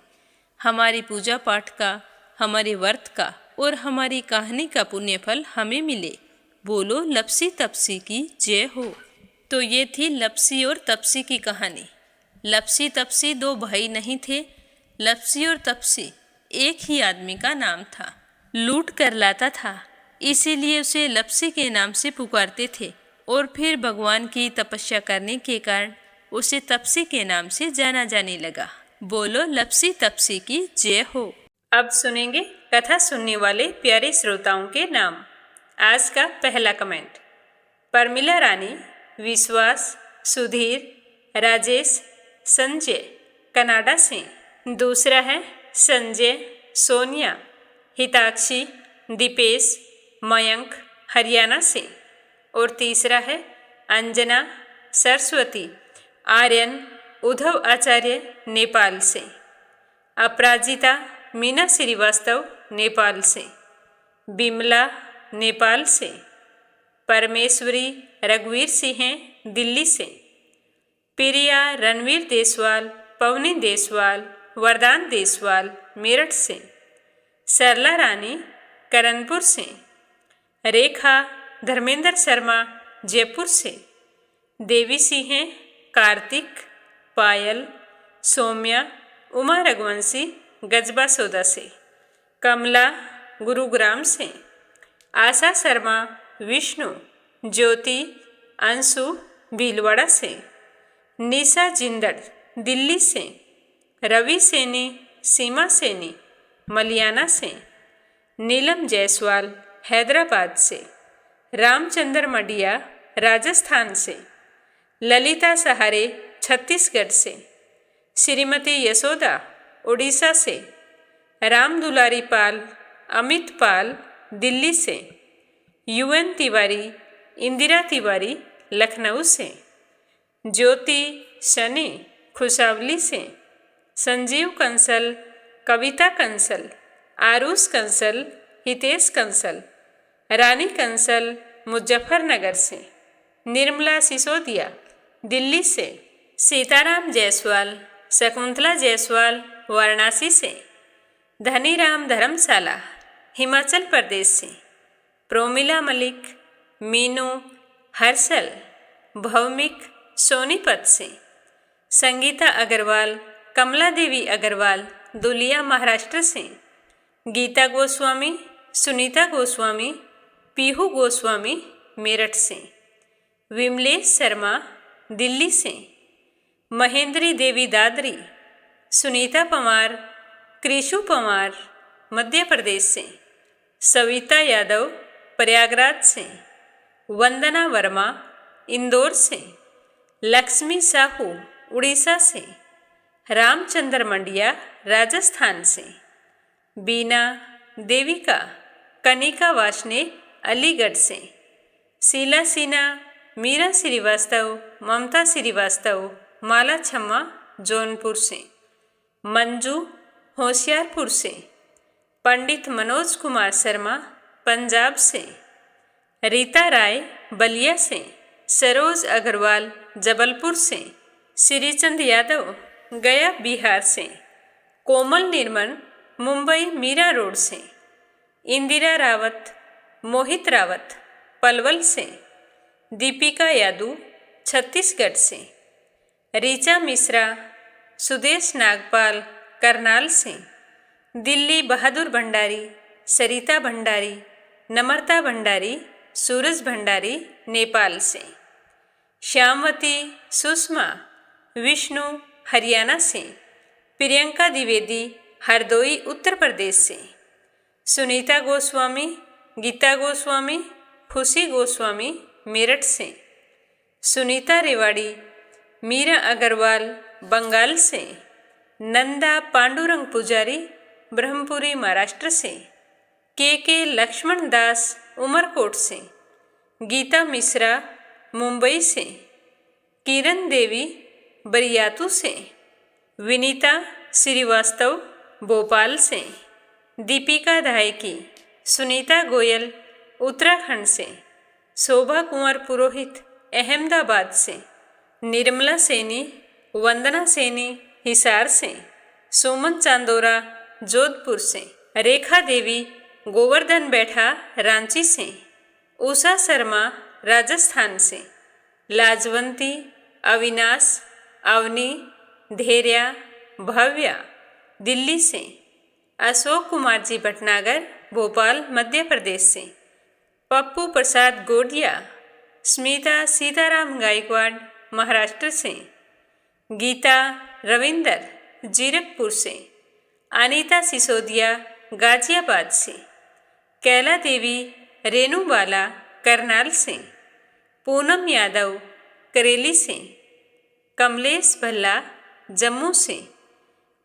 हमारी पूजा पाठ का, हमारे व्रत का और हमारी कहानी का पुण्य फल हमें मिले। बोलो लपसी तपसी की जय हो। तो ये थी लपसी और तपसी की कहानी। लपसी तपसी 2 भाई नहीं थे। लपसी और तपसी एक ही आदमी का नाम था। लूट कर लाता था, इसीलिए उसे लपसी के नाम से पुकारते थे। और फिर भगवान की तपस्या करने के कारण उसे तपसी के नाम से जाना जाने लगा। बोलो लपसी तपसी की जय हो। अब सुनेंगे कथा सुनने वाले प्यारे श्रोताओं के नाम। आज का पहला कमेंट परमिला रानी, विश्वास, सुधीर, राजेश, संजय कनाडा से। दूसरा है संजय, सोनिया, हिताक्षी, दीपेश, मयंक हरियाणा से। और तीसरा है अंजना, सरस्वती आर्यन उद्धव आचार्य नेपाल से, अपराजिता मीना श्रीवास्तव नेपाल से, बिमला नेपाल से, परमेश्वरी रघुवीर सिंह दिल्ली से, प्रिया रणवीर देसवाल पवनी देसवाल वरदान देसवाल मेरठ से, सरला रानी करणपुर से, रेखा धर्मेंद्र शर्मा जयपुर से, देवी सिंह कार्तिक पायल सौम्या उमा रघुवंशी गजबा सौदा से, कमला गुरुग्राम से, आशा शर्मा विष्णु ज्योति अंशु भीलवाड़ा से, निशा जिंदड़ दिल्ली से, रवि सैनी सीमा सैनी मलियाना से, नीलम जायसवाल हैदराबाद से, रामचंद्र मडिया राजस्थान से, ललिता सहारे छत्तीसगढ़ से, श्रीमती यशोदा उड़ीसा से, राम दुलारी पाल अमित पाल दिल्ली से, यूएन तिवारी इंदिरा तिवारी लखनऊ से, ज्योति शनि खुशावली से, संजीव कंसल कविता कंसल आरुष कंसल हितेश कंसल, रानी कंसल मुजफ्फरनगर से, निर्मला सिसोदिया दिल्ली से, सीताराम जायसवाल शकुंतला जायसवाल वाराणसी से, धनीराम धर्मशाला हिमाचल प्रदेश से, प्रोमिला मलिक मीनू हर्षल भौमिक सोनीपत से, संगीता अग्रवाल कमला देवी अग्रवाल दुलिया महाराष्ट्र से, गीता गोस्वामी सुनीता गोस्वामी पीहू गोस्वामी मेरठ से, विमलेश शर्मा दिल्ली से, महेंद्री देवी दादरी, सुनीता पवार कृषु पवार मध्य प्रदेश से, सविता यादव प्रयागराज से, वंदना वर्मा इंदौर से, लक्ष्मी साहू उड़ीसा से, रामचंद्र मंडिया राजस्थान से, बीना देविका कनिका वाशने अलीगढ़ से, शीला सिन्हा मीरा श्रीवास्तव ममता श्रीवास्तव माला छम्मा जौनपुर से, मंजू होशियारपुर से, पंडित मनोज कुमार शर्मा पंजाब से, रीता राय बलिया से, सरोज अग्रवाल जबलपुर से, श्रीचंद यादव गया बिहार से, कोमल निर्मल मुंबई मीरा रोड से, इंदिरा रावत मोहित रावत पलवल से, दीपिका यादव छत्तीसगढ़ से, रीचा मिश्रा सुदेश नागपाल करनाल से, दिल्ली बहादुर भंडारी सरिता भंडारी नम्रता भंडारी सूरज भंडारी नेपाल से, श्यामवती सुषमा विष्णु हरियाणा से, प्रियंका द्विवेदी हरदोई उत्तर प्रदेश से, सुनीता गोस्वामी गीता गोस्वामी खुशी गोस्वामी मेरठ से, सुनीता रेवाड़ी मीरा अग्रवाल बंगाल से, नंदा पांडुरंग पुजारी ब्रह्मपुरी महाराष्ट्र से, के लक्ष्मण दास उमरकोट से, गीता मिश्रा मुंबई से, किरण देवी बरियातू से, विनीता श्रीवास्तव भोपाल से, दीपिका धायकी सुनीता गोयल उत्तराखंड से, शोभा कुंवर पुरोहित अहमदाबाद से, निर्मला सैनी वंदना सैनी हिसार से, सुमन चांदोरा जोधपुर से, रेखा देवी गोवर्धन बैठा रांची से, उषा शर्मा राजस्थान से, लाजवंती अविनाश अवनी धैर्या भव्या दिल्ली से, अशोक कुमार जी भटनागर भोपाल मध्य प्रदेश से, पप्पू प्रसाद गोडिया स्मिता सीताराम गायकवाड़ महाराष्ट्र से, गीता रविंदर जीरकपुर से, अनीता सिसोदिया गाजियाबाद से, कैला देवी रेणुबाला करनाल से, पूनम यादव करेली से, कमलेश भल्ला जम्मू से,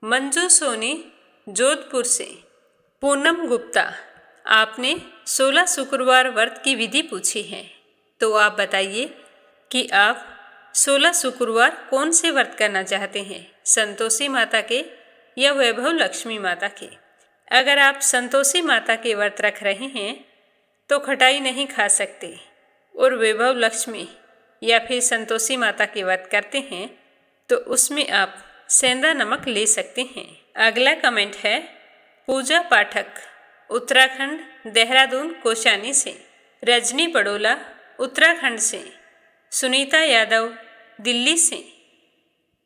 मंजू सोनी जोधपुर से, पूनम गुप्ता आपने 16 शुक्रवार व्रत की विधि पूछी है, तो आप बताइए कि आप 16 शुक्रवार कौन से व्रत करना चाहते हैं, संतोषी माता के या वैभव लक्ष्मी माता के? अगर आप संतोषी माता के व्रत रख रहे हैं तो खटाई नहीं खा सकते, और वैभव लक्ष्मी या फिर संतोषी माता के व्रत करते हैं तो उसमें आप सेंधा नमक ले सकते हैं। अगला कमेंट है पूजा पाठक, उत्तराखंड, देहरादून कोशानी से, रजनी पडोला उत्तराखंड से, सुनीता यादव दिल्ली से,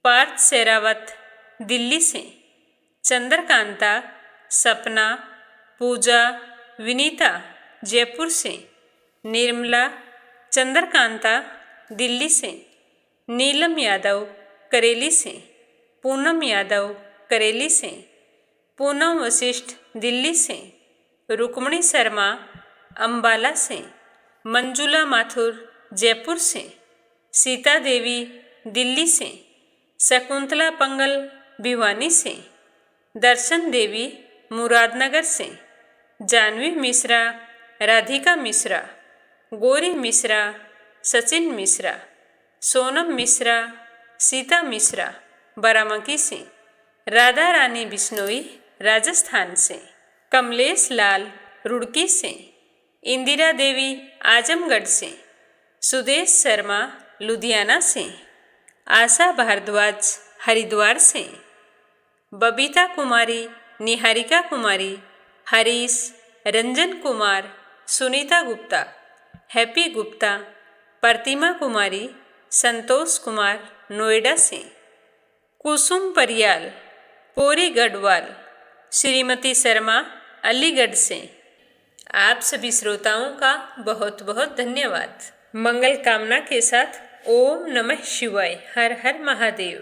पार्थ शेरावत दिल्ली से, चंद्रकांता, सपना, पूजा, विनीता जयपुर से, निर्मला, चंद्रकांता दिल्ली से, नीलम यादव करेली से, पूनम यादव करेली से, पूनम वशिष्ठ दिल्ली से, रुक्मणी शर्मा अंबाला से, मंजुला माथुर जयपुर से, सीता देवी दिल्ली से, शकुंतला पंगल भिवानी से, दर्शन देवी मुरादनगर से, जानवी मिश्रा, राधिका मिश्रा, गौरी मिश्रा, सचिन मिश्रा, सोनम मिश्रा, सीता मिश्रा बाराबंकी से, राधा रानी बिश्नोई राजस्थान से, कमलेश लाल रुड़की से, इंदिरा देवी आजमगढ़ से, सुदेश शर्मा लुधियाना से, आशा भारद्वाज हरिद्वार से, बबीता कुमारी, निहारिका कुमारी, हरीश, रंजन कुमार, सुनीता गुप्ता, हैप्पी गुप्ता, प्रतिमा कुमारी, संतोष कुमार नोएडा से, कुसुम परियाल, पोरी गढ़वाल, श्रीमती शर्मा अलीगढ़ से। आप सभी श्रोताओं का बहुत बहुत धन्यवाद। मंगल कामना के साथ ओम नमः शिवाय। हर हर महादेव।